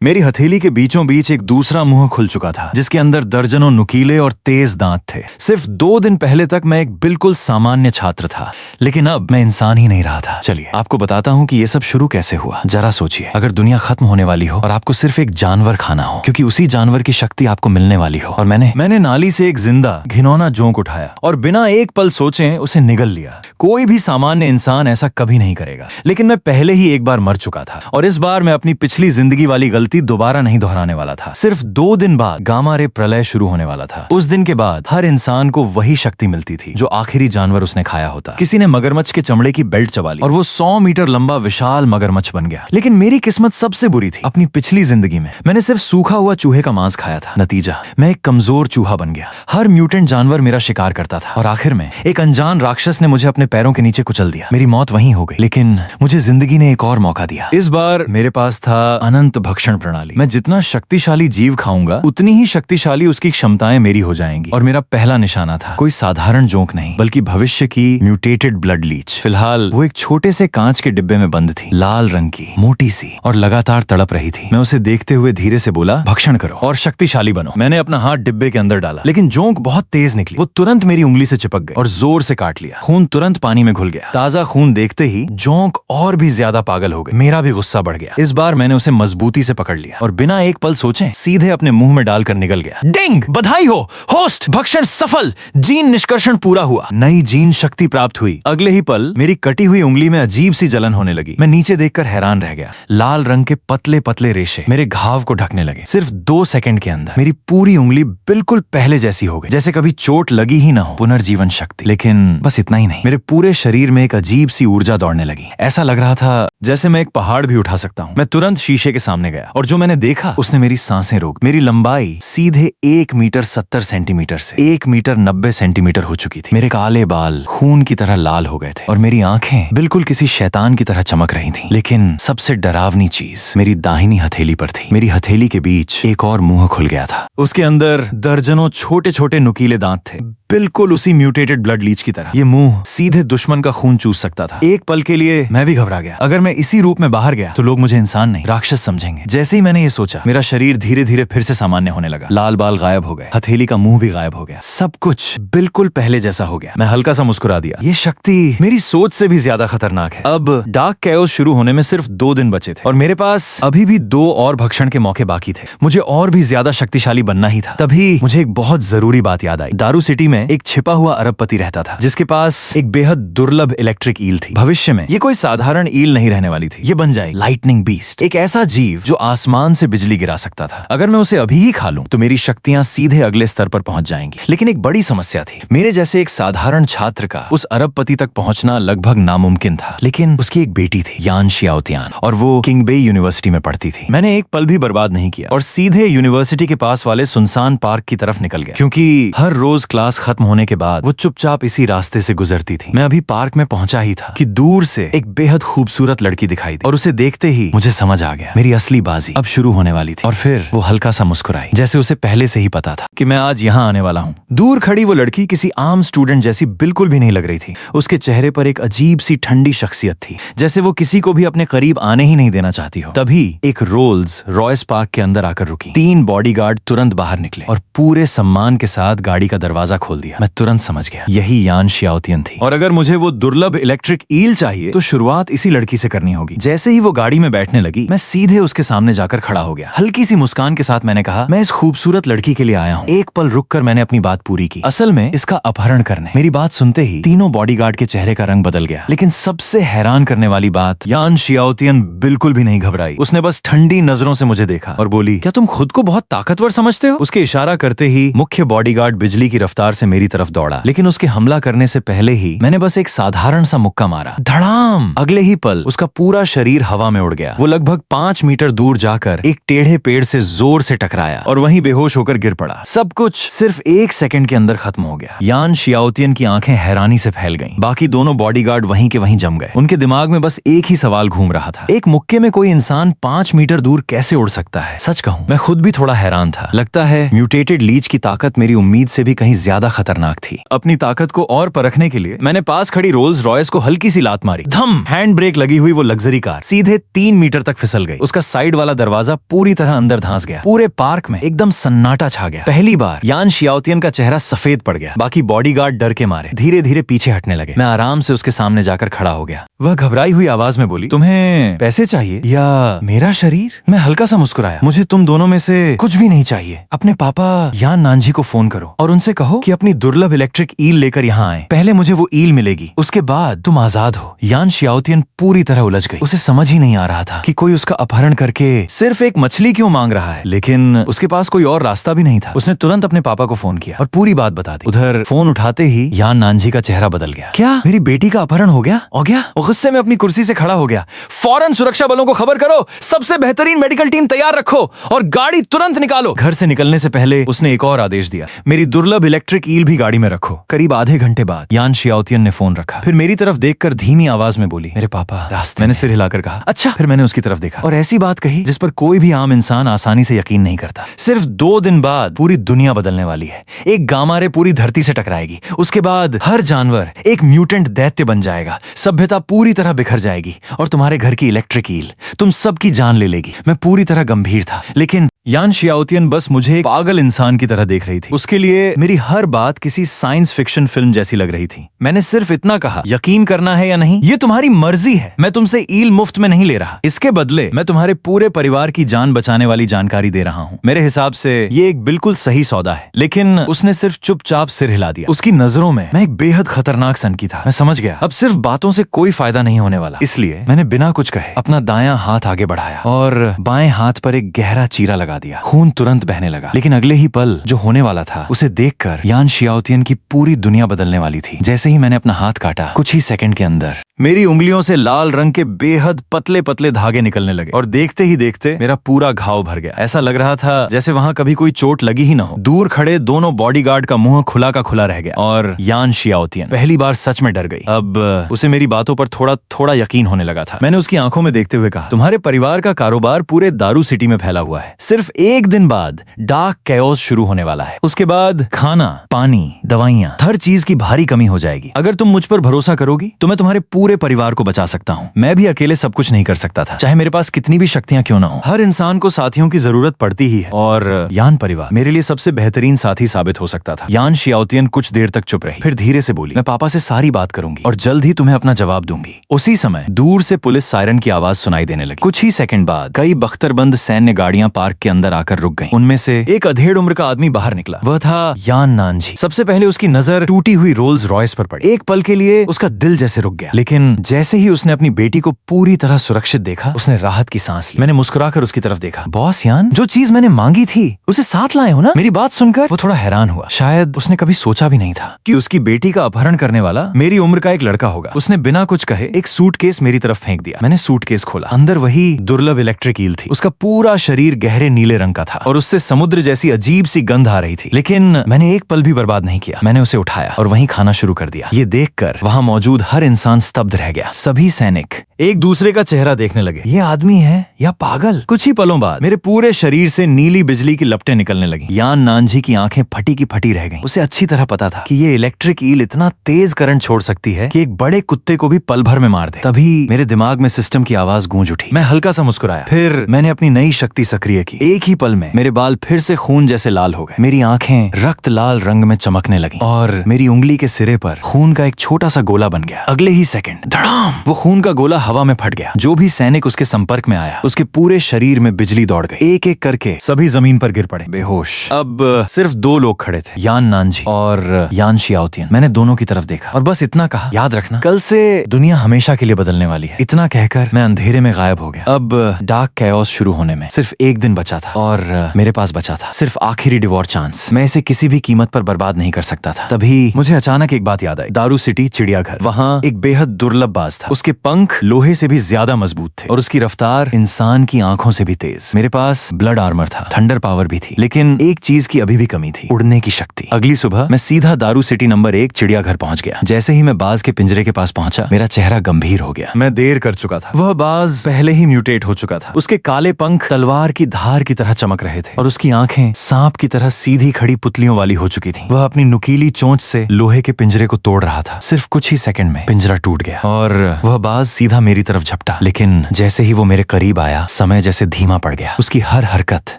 मेरी हथेली के बीचों बीच एक दूसरा मुंह खुल चुका था जिसके अंदर दर्जनों नुकीले और तेज दांत थे। सिर्फ 2 दिन पहले तक मैं एक बिल्कुल सामान्य छात्र था, लेकिन अब मैं इंसान ही नहीं रहा था। चलिए आपको बताता हूँ कि ये सब शुरू कैसे हुआ। जरा सोचिए, अगर दुनिया खत्म होने वाली हो और आपको सिर्फ एक जानवर खाना हो, क्योंकि उसी जानवर की शक्ति आपको मिलने वाली हो। और मैंने नाली से एक जिंदा घिनौना जोंक उठाया और बिना एक पल सोचे उसे निगल लिया। कोई भी सामान्य इंसान ऐसा कभी नहीं करेगा, लेकिन मैं पहले ही एक बार मर चुका था और इस बार मैं अपनी पिछली जिंदगी वाली गलती दोबारा नहीं दोहराने वाला था। सिर्फ 2 दिन बाद गामा रे प्रलय शुरू होने वाला था। उस दिन के बाद हर इंसान को वही शक्ति मिलती थी जो आखिरी जानवर उसने खाया होता। किसी ने मगरमच्छ के चमड़े की बेल्ट चबा ली और वो 100 मीटर लंबा विशाल मगरमच्छ बन गया। लेकिन मेरी किस्मत सबसे बुरी थी। अपनी पिछली जिंदगी में मैंने सिर्फ सूखा हुआ चूहे का मांस खाया था। नतीजा, मैं एक कमजोर चूहा बन गया। हर म्यूटेंट जानवर मेरा शिकार करता था और आखिर में एक अनजान राक्षस ने मुझे अपने पैरों के नीचे कुचल दिया। मेरी मौत वहीं हो गई, लेकिन मुझे जिंदगी ने एक और मौका दिया। इस बार मेरे पास था अनंत भक्षण प्रणाली। मैं जितना शक्तिशाली जीव खाऊंगा उतनी ही शक्तिशाली उसकी क्षमताएं मेरी हो जाएंगी। और मेरा पहला निशाना था कोई साधारण जोंक नहीं, बल्कि भविष्य की म्यूटेटेड ब्लड लीच। फिलहाल वो एक छोटे से कांच के डिब्बे में बंद थी, लाल रंग की, मोटी सी और लगातार तड़प रही थी। मैं उसे देखते हुए धीरे से बोला, भक्षण करो और शक्तिशाली बनो। मैंने अपना हाथ डिब्बे के अंदर डाला, लेकिन जोंक बहुत तेज निकली। वो तुरंत मेरी उंगली से चिपक गई और जोर से काट लिया। खून तुरंत पानी में घुल गया। ताजा खून देखते ही जोंक और भी ज्यादा पागल हो गई। मेरा भी गुस्सा बढ़ गया। इस बार मैंने उसे मजबूती से पकड़ लिया और बिना एक पल सोचे सीधे अपने मुंह में डालकर निगल गया। डिंग! बधाई हो होस्ट, भक्षण सफल, जीन निष्कर्षण पूरा हुआ। नई जीन शक्ति प्राप्त हुई। अगले ही पल मेरी कटी हुई उंगली में अजीब सी जलन होने लगी। मैं नीचे देखकर हैरान रह गया। लाल रंग के पतले पतले रेशे मेरे घाव को ढकने लगे। सिर्फ 2 सेकंड के अंदर मेरी पूरी उंगली बिल्कुल पहले जैसी हो गई, जैसे कभी चोट लगी ही ना हो। पुनर्जीवन शक्ति। लेकिन बस इतना ही नहीं, मेरे पूरे शरीर में एक अजीब सी ऊर्जा दौड़ने लगी। ऐसा लग रहा था जैसे मैं एक पहाड़ भी उठा सकता हूँ। मैं तुरंत शीशे के सामने गया और जो मैंने देखा उसने मेरी सांसें रोक। मेरी लंबाई सीधे 1 मीटर 70 सेंटीमीटर से 1 मीटर 90 सेंटीमीटर हो चुकी थी। मेरे काले बाल खून की तरह लाल हो गए थे और मेरी आंखें बिल्कुल किसी शैतान की तरह चमक रही थीं। लेकिन सबसे डरावनी चीज मेरी दाहिनी हथेली पर थी। मेरी हथेली के बीच एक और मुंह खुल गया था। उसके अंदर दर्जनों छोटे छोटे नुकीले दांत थे, बिल्कुल उसी म्यूटेटेड ब्लड लीच की तरह। ये मुंह सीधे दुश्मन का खून चूस सकता था। एक पल के लिए मैं भी घबरा गया। अगर मैं इसी रूप में बाहर गया तो लोग मुझे इंसान नहीं, राक्षस समझेंगे। जैसे ही मैंने ये सोचा, मेरा शरीर धीरे धीरे फिर से सामान्य होने लगा। लाल बाल गायब हो गए, हथेली का मुंह भी गायब हो गया। सब कुछ बिल्कुल पहले जैसा हो गया। मैं हल्का सा मुस्कुरा दिया। ये शक्ति मेरी सोच से भी ज्यादा खतरनाक है। अब डार्क कैओस शुरू होने में सिर्फ 2 दिन बचे थे और मेरे पास अभी भी 2 और भक्षण के मौके बाकी थे। मुझे और भी ज्यादा शक्तिशाली बनना ही था। तभी मुझे एक बहुत जरूरी बात याद आई। दारू सिटी में एक छिपा हुआ अरबपति रहता था जिसके पास एक बेहद दुर्लभ इलेक्ट्रिक ईल थी। भविष्य में ये कोई साधारण ईल नहीं रहने वाली थी। ये बन जाए लाइटनिंग बीस्ट, एक ऐसा जीव जो आसमान से बिजली गिरा सकता था। अगर मैं उसे अभी ही खा लूं तो मेरी शक्तियां सीधे अगले स्तर पर पहुंच जाएंगी। लेकिन एक बड़ी समस्या थी। मेरे जैसे एक साधारण छात्र का उस अरबपति तक पहुंचना लगभग नामुमकिन था। लेकिन उसकी एक बेटी थी, यान शियाओतियान, और वो किंग बेई यूनिवर्सिटी में पढ़ती थी। मैंने एक पल भी बर्बाद नहीं किया और सीधे यूनिवर्सिटी के पास वाले सुनसान पार्क की तरफ निकल गया, क्योंकि हर रोज क्लास खत्म होने के बाद वो चुपचाप इसी रास्ते से गुजरती थी। मैं अभी पार्क में पहुंचा ही था कि दूर से एक बेहद खूबसूरत लड़की दिखाई दी और उसे देखते ही मुझे समझ आ गया मेरी असली बाजी अब शुरू होने वाली थी। और फिर वो हल्का सा मुस्कुराई, जैसे उसे पहले से ही पता था कि मैं आज यहाँ आने वाला हूँ। दूर खड़ी वो लड़की किसी आम स्टूडेंट जैसी बिल्कुल भी नहीं लग रही थी। उसके चेहरे पर एक अजीब सी ठंडी शख्सियत थी, जैसे वो किसी को भी अपने करीब आने ही नहीं देना चाहती हो। तभी एक रोल्स रॉयस पार्क के अंदर आकर रुकी। 3 बॉडीगार्ड तुरंत बाहर निकले और पूरे सम्मान के साथ गाड़ी का दरवाजा खोल दिया। मैं तुरंत समझ गया यही यान शियाओतियन थी और अगर मुझे वो दुर्लभ इलेक्ट्रिक ईल चाहिए तो शुरुआत इसी लड़की से करनी होगी। जैसे ही वो गाड़ी में बैठने लगी, मैं सीधे उसके सामने जाकर खड़ा हो गया। हल्की सी मुस्कान के साथ मैंने कहा, मैं इस खूबसूरत लड़की के लिए आया हूँ। एक पल रुककर मैंने अपनी बात पूरी की, असल में इसका अपहरण करने। मेरी बात सुनते ही तीनों बॉडीगार्ड के चेहरे का रंग बदल गया। लेकिन सबसे हैरान करने वाली बात, यान शियाओतियन बिल्कुल भी नहीं घबराई। उसने बस ठंडी नजरों से मुझे देखा और बोली, क्या तुम खुद को बहुत ताकतवर समझते हो? उसके इशारा करते ही मुख्य बॉडीगार्ड बिजली की रफ्तार से मेरी तरफ दौड़ा, लेकिन उसके हमला करने से पहले ही मैंने बस एक साधारण सा मुक्का मारा। धड़ाम! अगले ही पल उसका पूरा शरीर हवा में उड़ गया। वो लगभग 5 मीटर दूर जाकर एक टेढ़े पेड़ से जोर से टकराया और वहीं बेहोश होकर गिर पड़ा। सब कुछ सिर्फ 1 सेकंड के अंदर खत्म हो गया। यान शियाओतियन की आंखें हैरानी से फैल गईं। बाकी दोनों बॉडीगार्ड वहीं के वहीं जम गए। उनके दिमाग में बस एक ही सवाल घूम रहा था, एक मुक्के में कोई इंसान 5 मीटर दूर कैसे उड़ सकता है? सच कहूं, मैं खुद भी थोड़ा हैरान था। लगता है म्यूटेटेड लीच की ताकत मेरी उम्मीद से भी कहीं ज्यादा खतरनाक थी। अपनी ताकत को और परखने के लिए मैंने पास खड़ी रोल्स रॉयस को हल्की सी लात मारी। धम! हैंड ब्रेक लगी हुई वो लग्जरी कार सीधे 3 मीटर तक फिसल गई। उसका साइड वाला दरवाजा पूरी तरह अंदर धंस गया। पूरे पार्क में एकदम सन्नाटा छा गया। पहली बार यान शियाओतियन का चेहरा सफेद पड़ गया। बाकी बॉडीगार्ड डर के मारे धीरे धीरे पीछे हटने लगे। मैं आराम से उसके सामने जाकर खड़ा हो गया। वह घबराई हुई आवाज में बोली, तुम्हें पैसे चाहिए या मेरा शरीर? मैं हल्का सा मुस्कुराया। मुझे तुम दोनों में से कुछ भी नहीं चाहिए। अपने पापा यान नानजी को फोन करो और उनसे कहो कि अपनी दुर्लभ इलेक्ट्रिक ईल लेकर यहाँ आए। पहले मुझे वो ईल मिलेगी, उसके बाद तुम आजाद हो। यान शियाओतियन पूरी तरह उलझ गई। उसे समझ ही नहीं आ रहा था कि कोई उसका अपहरण करके सिर्फ एक मछली क्यों मांग रहा है, लेकिन उसके पास कोई और रास्ता भी नहीं था। उसने तुरंत अपने पापा को फोन किया और पूरी बात बता दी। उधर फोन उठाते ही यान नानजी का चेहरा बदल गया। क्या मेरी बेटी का अपहरण हो गया? और गुस्से में अपनी कुर्सी से खड़ा हो गया। फौरन सुरक्षा बलों को खबर करो, सबसे बेहतरीन मेडिकल टीम तैयार रखो और गाड़ी तुरंत निकालो। घर से निकलने से पहले उसने एक और आदेश दिया, मेरी दुर्लभ इलेक्ट्रिक ईल भी गाड़ी में रखो। करीब आधे घंटे बाद यान शियाओतियन ने फोन रखा। फिर मेरी तरफ देखकर धीमी आवाज में बोली, मेरे पापा रास्ते। मैंने सिर हिलाकर कहा, अच्छा। फिर मैंने उसकी तरफ देखा और ऐसी बात कही जिस पर कोई भी आम इंसान आसानी से यकीन नहीं करता। सिर्फ 2 दिन बाद पूरी दुनिया बदलने वाली है। एक गामा रे पूरी धरती से टकराएगी। उसके बाद हर जानवर एक म्यूटेंट दैत्य बन जाएगा। सभ्यता पूरी तरह बिखर जाएगी और तुम्हारे घर की इलेक्ट्रिक ईल तुम सबकी जान ले लेगी। मैं पूरी तरह गंभीर था, लेकिन यान शियाओतियन बस मुझे एक पागल इंसान की तरह देख रही थी। उसके लिए मेरी हर बात किसी साइंस फिक्शन फिल्म जैसी लग रही थी। मैंने सिर्फ इतना कहा, यकीन करना है या नहीं ये तुम्हारी मर्जी है। मैं तुमसे ईल मुफ्त में नहीं ले रहा। इसके बदले मैं तुम्हारे पूरे परिवार की जान बचाने वाली जानकारी दे रहा हूँ। मेरे हिसाब से ये एक बिल्कुल सही सौदा है। लेकिन उसने सिर्फ चुपचाप सिर हिला दिया। उसकी नजरों में मैं एक बेहद खतरनाक सनकी था। मैं समझ गया अब सिर्फ बातों से कोई फायदा नहीं होने वाला। इसलिए मैंने बिना कुछ कहे अपना दायां हाथ आगे बढ़ाया और बाएं हाथ पर एक गहरा चीरा लगा दिया। खून तुरंत बहने लगा, लेकिन अगले ही पल जो होने वाला था उसे देखकर यान शियाओतियन की पूरी दुनिया बदलने वाली थी। जैसे ही मैंने अपना हाथ काटा, कुछ ही सेकंड के अंदर मेरी उंगलियों से लाल रंग के बेहद पतले पतले धागे निकलने लगे और देखते ही देखते मेरा पूरा घाव भर गया। ऐसा लग रहा था जैसे वहां कभी कोई चोट लगी ही न हो। दूर खड़े दोनों बॉडीगार्ड का मुंह खुला का खुला रह गया और यान शियाओतियन पहली बार सच में डर गई। अब उसे मेरी बातों पर थोड़ा थोड़ा यकीन होने लगा था। मैंने उसकी आंखों में देखते हुए कहा, तुम्हारे परिवार का कारोबार पूरे दारू सिटी में फैला हुआ है। सिर्फ एक दिन बाद डार्क कैओस शुरू होने वाला है। उसके बाद खाना, पानी, दवाइयाँ, हर चीज की भारी कमी हो जाएगी। अगर तुम मुझ पर भरोसा करोगी तो मैं तुम्हारे पूरे परिवार को बचा सकता हूँ। मैं भी अकेले सब कुछ नहीं कर सकता था, चाहे मेरे पास कितनी भी शक्तियां क्यों ना हो। हर इंसान को साथियों की जरूरत पड़ती ही है और यान परिवार मेरे लिए सबसे बेहतरीन साथी साबित हो सकता था। यान शियाओतियन कुछ देर तक चुप रही, फिर धीरे से बोली, मैं पापा से सारी बात करूंगी और जल्द ही तुम्हें अपना जवाब दूंगी। उसी समय दूर से पुलिस सायरन की आवाज सुनाई देने लगी। कुछ ही सेकंड बाद कई बख्तरबंद सैन्य गाड़ियां पार्क के अंदर आकर रुक गईं। उनमें से एक अधेड़ उम्र का आदमी बाहर निकला। वह था यान नानजी। सबसे पहले उसकी नजर टूटी हुई रोल्स रॉयस पर पड़ी। एक पल के लिए उसका दिल जैसे रुक गया, लेकिन जैसे ही उसने अपनी बेटी को पूरी तरह सुरक्षित देखा, उसने राहत की सांस ली। मैंने मुस्कुराकर उसकी तरफ देखा। बॉस यान, जो चीज मैंने मांगी थी उसे साथ लाए हो ना? मेरी बात सुनकर वो थोड़ा हैरान हुआ। शायद उसने कभी सोचा भी नहीं था कि उसकी बेटी का अपहरण करने वाला मेरी उम्र का एक लड़का होगा। उसने बिना कुछ कहे एक सूटकेस मेरी तरफ फेंक दिया। मैंने सूटकेस खोला। अंदर वही दुर्लभ इलेक्ट्रिक ईल थी। उसका पूरा शरीर गहरे नीले रंग का था और उससे समुद्र जैसी अजीब सी गंध आ रही थी। लेकिन मैंने एक पल भी बर्बाद नहीं किया। मैंने उसे उठाया और वहीं खाना शुरू कर दिया। ये देखकर वहां मौजूद हर इंसान स्तब्ध रह गया। सभी सैनिक एक दूसरे का चेहरा देखने लगे। ये आदमी है या पागल? कुछ ही पलों बाद मेरे पूरे शरीर से नीली बिजली की लपटें निकलने लगी। यान नानजी की आंखें फटी की फटी रह गईं। उसे अच्छी तरह पता था कि ये इलेक्ट्रिक ईल इतना तेज करंट छोड़ सकती है कि एक बड़े कुत्ते को भी पल भर में मार दे। तभी मेरे दिमाग में सिस्टम की आवाज गूंज उठी। मैं हल्का सा मुस्कुराया। फिर मैंने अपनी नई शक्ति सक्रिय की। एक ही पल में मेरे बाल फिर से खून जैसे लाल हो गए। मेरी आंखें रक्त लाल रंग में चमकने लगी और मेरी उंगली के सिरे पर खून का एक छोटा सा गोला बन गया। अगले ही सेकंड धड़ाम, वो खून का गोला हवा में फट गया। जो भी सैनिक उसके संपर्क में आया उसके पूरे शरीर में बिजली दौड़ गई। एक एक करके सभी जमीन पर गिर पड़े बेहोश। अब सिर्फ 2 लोग खड़े थे, यान नानजी और यान शियाओतियन। मैंने दोनों की तरफ देखा और बस इतना कहा, याद रखना कल से दुनिया हमेशा के लिए बदलने वाली है। इतना कहकर मैं अंधेरे में गायब हो गया। अब डार्क कैओस शुरू होने में सिर्फ एक दिन बचा था और मेरे पास बचा था सिर्फ आखिरी डिवोर चांस। मैं इसे किसी भी कीमत पर बर्बाद नहीं कर सकता था। तभी मुझे अचानक एक बात याद आई। दारू सिटी चिड़ियाघर, वहाँ एक बेहद दुर्लभ बाज था। उसके पंख लोहे से भी ज्यादा मजबूत थे और उसकी रफ्तार इंसान की आंखों से भी तेज। मेरे पास ब्लड आर्मर था, थंडर पावर भी थी, लेकिन एक चीज की अभी भी कमी थी, उड़ने की शक्ति। अगली सुबह मैं सीधा दारू सिटी नंबर 1 चिड़ियाघर पहुंच गया। जैसे ही मैं बाज के पिंजरे के पास पहुंचा, मेरा चेहरा गंभीर हो गया। मैं देर कर चुका था। वह बाज पहले ही म्यूटेट हो चुका था। उसके काले पंख तलवार की धार की तरह चमक रहे थे और उसकी आंखें सांप की तरह सीधी खड़ी पुतलियों वाली हो चुकी थी। वह अपनी नुकीली चोंच से लोहे के पिंजरे को तोड़ रहा था। सिर्फ कुछ ही सेकंड में पिंजरा टूट गया और वह बाज सीधा मेरी तरफ झपटा। लेकिन जैसे ही वो मेरे करीब आया, समय जैसे धीमा पड़ गया। उसकी हर हरकत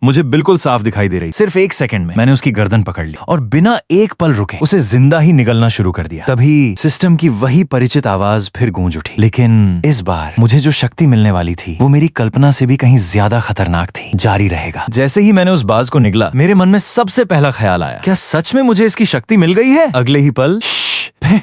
मुझे बिल्कुल साफ दिखाई दे रही। सिर्फ एक सेकंड में मैंने उसकी गर्दन पकड़ ली और बिना एक पल रुके उसे जिंदा ही निगलना शुरू कर दिया। तभी सिस्टम की वही परिचित आवाज फिर गूंज उठी, लेकिन इस बार मुझे जो शक्ति मिलने वाली थी वो मेरी कल्पना से भी कहीं ज्यादा खतरनाक थी। जारी रहेगा। जैसे ही मैंने उस बाज को निगला, मेरे मन में सबसे पहला ख्याल आया, क्या सच में मुझे इसकी शक्ति मिल गई है? अगले ही पल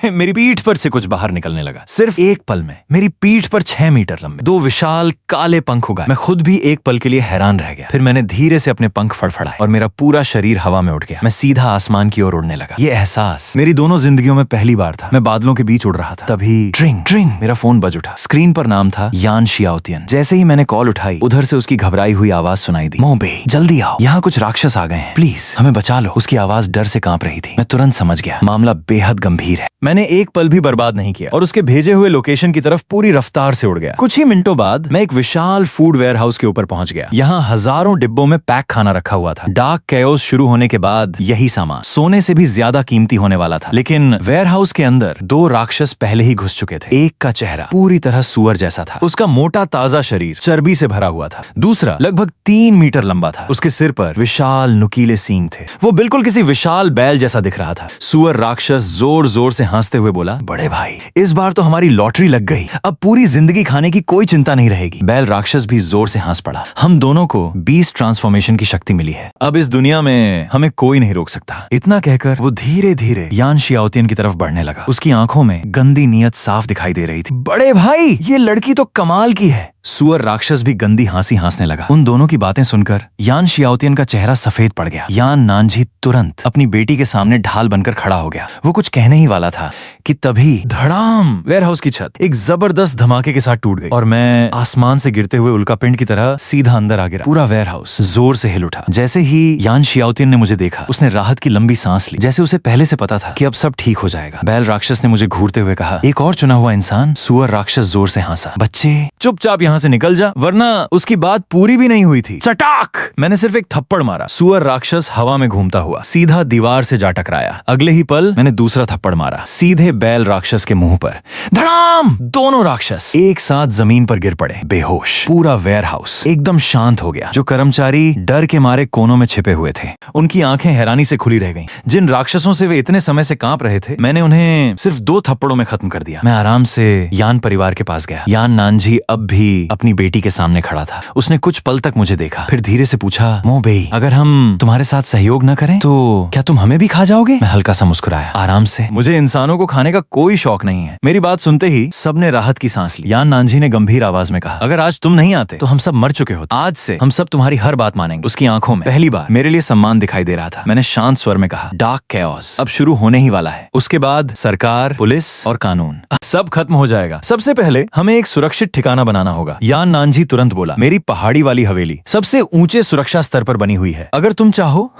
मेरी पीठ पर से कुछ बाहर निकलने लगा। सिर्फ एक पल में मेरी पीठ पर 6 मीटर लंबे 2 विशाल काले पंख उगाए। मैं खुद भी एक पल के लिए हैरान रह गया। फिर मैंने धीरे से अपने पंख फड़फड़ाए और मेरा पूरा शरीर हवा में उठ गया। मैं सीधा आसमान की ओर उड़ने लगा। ये एहसास मेरी दोनों जिंदगियों में पहली बार था। मैं बादलों के बीच उड़ रहा था। तभी ट्रिंग ट्रिंग मेरा फोन बज उठा। स्क्रीन पर नाम था यान शियाओतियन। जैसे ही मैंने कॉल उठाई, उधर से उसकी घबराई हुई आवाज सुनाई दी। मोबे, जल्दी आओ, यहाँ कुछ राक्षस आ गए हैं, प्लीज हमें बचा लो। उसकी आवाज डर से कांप रही थी। मैं तुरंत समझ गया, मामला बेहद गंभीर है। मैंने एक पल भी बर्बाद नहीं किया और उसके भेजे हुए लोकेशन की तरफ पूरी रफ्तार से उड़ गया। कुछ ही मिनटों बाद मैं एक विशाल फूड वेयरहाउस के ऊपर पहुंच गया। यहाँ हजारों डिब्बों में पैक खाना रखा हुआ था। डार्क कैओस शुरू होने के बाद यही सामान सोने से भी ज्यादा कीमती होने वाला था। लेकिन वेयरहाउस के अंदर 2 राक्षस पहले ही घुस चुके थे। एक का चेहरा पूरी तरह सुअर जैसा था। उसका मोटा ताजा शरीर चर्बी से भरा हुआ था। दूसरा लगभग 3 मीटर लंबा था। उसके सिर पर विशाल नुकीले सींग थे। वो बिल्कुल किसी विशाल बैल जैसा दिख रहा था। सुअर राक्षस जोर जोर से हंसते हुए बोला, बड़े भाई, इस बार तो हमारी लॉटरी लग गई। अब पूरी जिंदगी खाने की कोई चिंता नहीं रहेगी। बैल राक्षस भी जोर से हंस पड़ा। हम दोनों को 20 ट्रांसफॉर्मेशन की शक्ति मिली है। अब इस दुनिया में हमें कोई नहीं रोक सकता। इतना कहकर वो धीरे धीरे यान शियाओतियन की तरफ बढ़ने लगा। उसकी आंखों में गंदी नीयत साफ दिखाई दे रही थी। बड़े भाई, ये लड़की तो कमाल की है। सुअर राक्षस भी गंदी हंसी हंसने लगा। उन दोनों की बातें सुनकर यान शियाओतियन का चेहरा सफेद पड़ गया। यान नानजी तुरंत अपनी बेटी के सामने ढाल बनकर खड़ा हो गया। वो कुछ कहने ही वाला था कि तभी धड़ाम, वेयरहाउस की छत एक जबरदस्त धमाके के साथ टूट गई और मैं आसमान से गिरते हुए उल्कापिंड की तरह सीधा अंदर आ गिरा। पूरा वेयरहाउस जोर से हिल उठा। जैसे ही यान शियाओतियन ने मुझे देखा, उसने राहत की लंबी सांस ली, जैसे उसे पहले से पता था कि अब सब ठीक हो जाएगा। बैल राक्षस ने मुझे घूरते हुए कहा, एक और चुना हुआ इंसान। सुअर राक्षस जोर से हंसा, बच्चे चुपचाप यहाँ से निकल जा, वरना उसकी बात पूरी भी नहीं हुई थी। चटाक! मैंने सिर्फ एक थप्पड़ मारा। सुअर राक्षस हवा में घूमता हुआ सीधा दीवार से जा टकराया। अगले ही पल मैंने दूसरा थप्पड़ मारा, सीधे बैल राक्षस के मुंह पर। धड़ाम! दोनों राक्षस एक साथ जमीन पर गिर पड़े, बेहोश। पूरा वेयरहाउस एकदम शांत हो गया। जो कर्मचारी डर के मारे कोनों में छिपे हुए थे, उनकी आंखें हैरानी से खुली रह गईं। जिन राक्षसों से वे इतने समय से कांप रहे थे, मैंने उन्हें सिर्फ 2 थप्पड़ों में खत्म कर दिया। मैं आराम से यान परिवार के पास गया। यान नानजी अब भी अपनी बेटी के सामने खड़ा था। उसने कुछ पल तक मुझे देखा, फिर धीरे से पूछा, मोबेई, अगर हम तुम्हारे साथ सहयोग न करें तो क्या तुम हमें भी खा जाओगे? मैं हल्का सा मुस्कुराया, आराम से। मुझे इंसानों को खाने का कोई शौक नहीं है। मेरी बात सुनते ही सबने राहत की सांस ली। यान नानजी ने गंभीर आवाज में कहा, अगर आज तुम नहीं आते तो हम सब मर चुके होते। आज से हम सब तुम्हारी हर बात मानेंगे। उसकी आंखों में पहली बार मेरे लिए सम्मान दिखाई दे रहा था। मैंने शांत स्वर में कहा, डार्क कैओस अब शुरू होने ही वाला है। उसके बाद सरकार, पुलिस और कानून सब खत्म हो जाएगा। सबसे पहले हमें एक सुरक्षित ठिकाना बनाना होगा। यान नानजी तुरंत बोला, मेरी पहाड़ी वाली हवेली सबसे ऊंचे सुरक्षा स्तर पर बनी हुई है। अगर तुम चाहो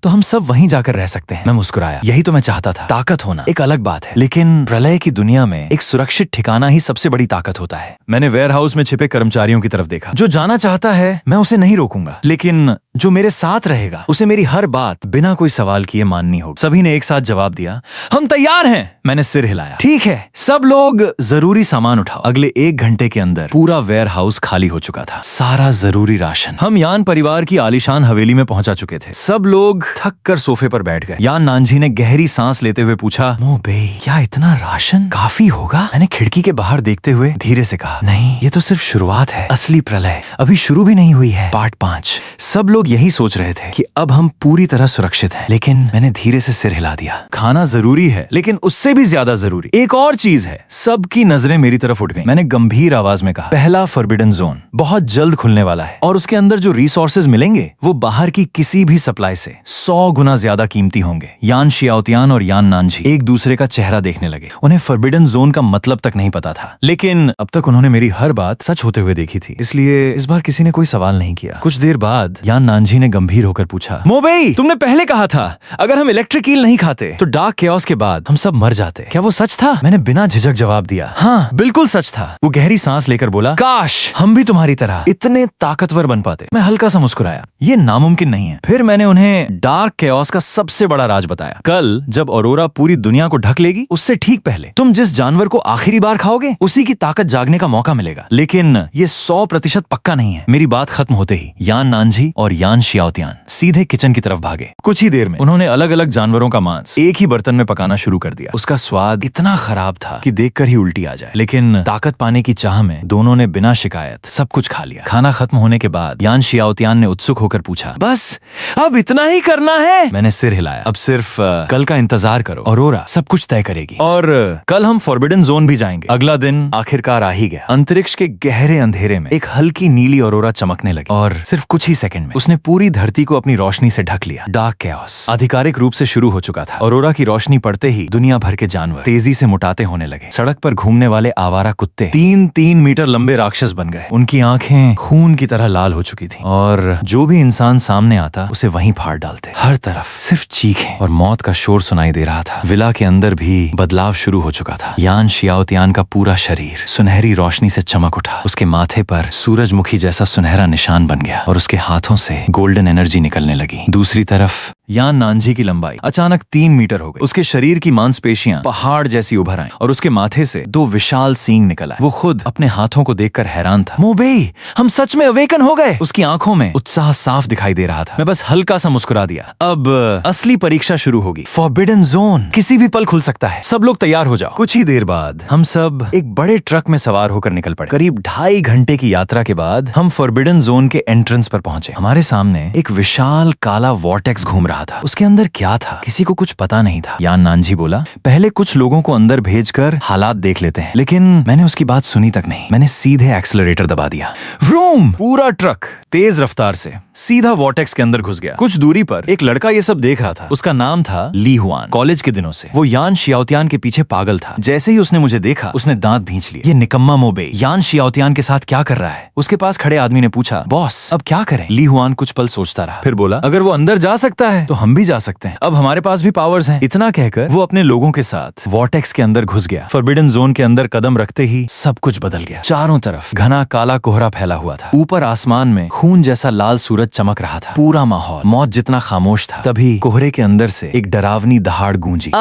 तो हम सब वहीं जाकर रह सकते हैं। मैं मुस्कुराया, यही तो मैं चाहता था। ताकत होना एक अलग बात है, लेकिन प्रलय की दुनिया में एक सुरक्षित ठिकाना ही सबसे बड़ी ताकत होता है। मैंने वेयरहाउस में छिपे कर्मचारियों की तरफ देखा। जो जाना चाहता है मैं उसे नहीं रोकूंगा, लेकिन जो मेरे साथ रहेगा उसे मेरी हर बात बिना कोई सवाल किए माननी होगी। सभी ने एक साथ जवाब दिया, हम तैयार हैं। मैंने सिर हिलाया, ठीक है, सब लोग जरूरी सामान उठाओ। अगले 1 घंटे के अंदर पूरा वेयरहाउस खाली हो चुका था। सारा जरूरी राशन। हम यान परिवार की आलीशान हवेली में पहुंचा चुके थे। सब लोग थक कर सोफे पर बैठ गए। यान नानजी ने गहरी सांस लेते हुए पूछा, मोबेई, क्या इतना राशन काफी होगा? मैंने खिड़की के बाहर देखते हुए धीरे से कहा, नहीं, ये तो सिर्फ शुरुआत है। असली प्रलय अभी शुरू भी नहीं हुई है। पार्ट 5। सब लोग यही सोच रहे थे कि अब हम पूरी तरह सुरक्षित हैं, लेकिन मैंने धीरे से सिर हिला दिया। खाना जरूरी है, लेकिन उससे भी ज्यादा जरूरी एक और चीज है। सबकी नजरें मेरी तरफ उठ गईं। मैंने गंभीर आवाज में कहा, पहला फॉरबिडन जोन बहुत जल्द खुलने वाला है और उसके अंदर जो रिसोर्सेज मिलेंगे वो बाहर की किसी भी सप्लाई से 100 गुना ज्यादा कीमती होंगे। यान शियाओतियान और यान नानजी एक दूसरे का चेहरा देखने लगे। उन्हें फॉरबिडन जोन का मतलब तक नहीं पता था, लेकिन अब तक उन्होंने मेरी हर बात सच होते हुए देखी थी, इसलिए इस बार किसी ने कोई सवाल नहीं किया। कुछ देर बाद यान नानजी ने गंभीर होकर पूछा, मोबेई, तुमने पहले कहा था अगर हम इलेक्ट्रिक ईल नहीं खाते तो डार्क केओस के बाद हम सब मर जाते, क्या वो सच था? मैंने बिना झिझक जवाब दिया, हाँ बिल्कुल सच था। वो गहरी सांस लेकर बोला, काश हम भी तुम्हारी तरह इतने ताकतवर बन पाते। मैं हल्का सा मुस्कुराया, ये नामुमकिन नहीं है। फिर मैंने उन्हें डार्क केओस का सबसे बड़ा राज बताया। कल जब ऑरोरा पूरी दुनिया को ढक लेगी, उससे ठीक पहले तुम जिस जानवर को आखिरी बार खाओगे उसी की ताकत जागने का मौका मिलेगा। लेकिन ये 100% पक्का नहीं है। मेरी बात खत्म होते ही यान नानजी और यान शियाओतियान सीधे किचन की तरफ भागे। कुछ ही देर में उन्होंने अलग अलग जानवरों का मांस एक ही बर्तन में पकाना शुरू कर दिया। उसका स्वाद इतना खराब था कि देखकर ही उल्टी आ जाए, लेकिन ताकत पाने की चाह में दोनों ने बिना शिकायत सब कुछ खा लिया। खाना खत्म होने के बाद यान शियाओतियान ने उत्सुक होकर पूछा, बस अब इतना ही करना है? मैंने सिर हिलाया। अब सिर्फ कल का इंतजार करो, ऑरोरा सब कुछ तय करेगी और कल हम फॉरबिडन जोन भी जाएंगे। अगला दिन आखिरकार आ ही गया। अंतरिक्ष के गहरे अंधेरे में एक हल्की नीली ऑरोरा चमकने लगी और सिर्फ कुछ ही सेकंड में उसने पूरी धरती को अपनी रोशनी से ढक लिया। डार्क केओस आधिकारिक रूप से शुरू हो चुका था। ऑरोरा की रोशनी पड़ते ही दुनिया भर के जानवर तेजी से मुटाते होने लगे। सड़क पर घूमने वाले आवारा कुत्ते 3-3 मीटर लंबे राक्षस बन गए। उनकी आंखें खून की तरह लाल हो चुकी थी और जो भी इंसान सामने आता उसे वहीं फाड़ डालते। हर तरफ सिर्फ चीखें और मौत का शोर सुनाई दे रहा था। विला के अंदर भी बदलाव शुरू हो चुका था। यान शियाओतियान का पूरा शरीर सुनहरी रोशनी से चमक उठा। उसके माथे पर सूरजमुखी जैसा सुनहरा निशान बन गया और उसके हाथों से गोल्डन एनर्जी निकलने लगी। दूसरी तरफ यान नानजी की लंबाई अचानक 3 मीटर हो गई। उसके शरीर की मांसपेशियां पहाड़ जैसी उभर आईं और उसके माथे से 2 विशाल सींग निकल आए। वो खुद अपने हाथों को देखकर हैरान था। मोबेई, हम सच में अवेकन हो गए। उसकी आंखों में उत्साह साफ दिखाई दे रहा था। मैं बस हल्का सा मुस्कुरा दिया। अब असली परीक्षा शुरू होगी। फॉरबिडन जोन किसी भी पल खुल सकता है। सब लोग तैयार हो जाओ। कुछ ही देर बाद हम सब एक बड़े ट्रक में सवार होकर निकल पड़े। करीब 2.5 घंटे की यात्रा के बाद हम फॉरबिडन जोन के एंट्रेंस पर पहुंचे। हमारे सामने एक विशाल काला वॉर्टेक्स घूम रहा था। उसके अंदर क्या था किसी को कुछ पता नहीं था। यान नानजी बोला, पहले कुछ लोगों को अंदर भेजकर हालात देख लेते हैं। लेकिन मैंने उसकी बात सुनी तक नहीं। मैंने सीधे एक्सेलरेटर दबा दिया। व्रूम! पूरा ट्रक तेज रफ्तार से सीधा वॉर्टेक्स के अंदर घुस गया। कुछ दूरी पर एक लड़का ये सब देख रहा था। उसका नाम था ली हुआन। कॉलेज के दिनों से वो यान शियाओतियान के पीछे पागल था। जैसे ही उसने मुझे देखा उसने दांत भींच लिए। ये निकम्मा मोबेई यान शियाओतियान के साथ क्या कर रहा है? उसके पास खड़े आदमी ने पूछा, बॉस अब क्या करें? ली हुआन कुछ पल सोचता रहा, फिर बोला, अगर वो अंदर जा सकता है तो हम भी जा सकते हैं। अब हमारे पास भी पावर्स हैं। इतना कहकर वो अपने लोगों के साथ वॉर्टेक्स के अंदर घुस गया। फॉरबिडन जोन के अंदर कदम रखते ही सब कुछ बदल गया। चारों तरफ घना काला कोहरा फैला हुआ था। ऊपर आसमान में खून जैसा लाल सूरज चमक रहा था। पूरा माहौल मौत जितना खामोश था। तभी कोहरे के अंदर से एक डरावनी दहाड़ गूंजी।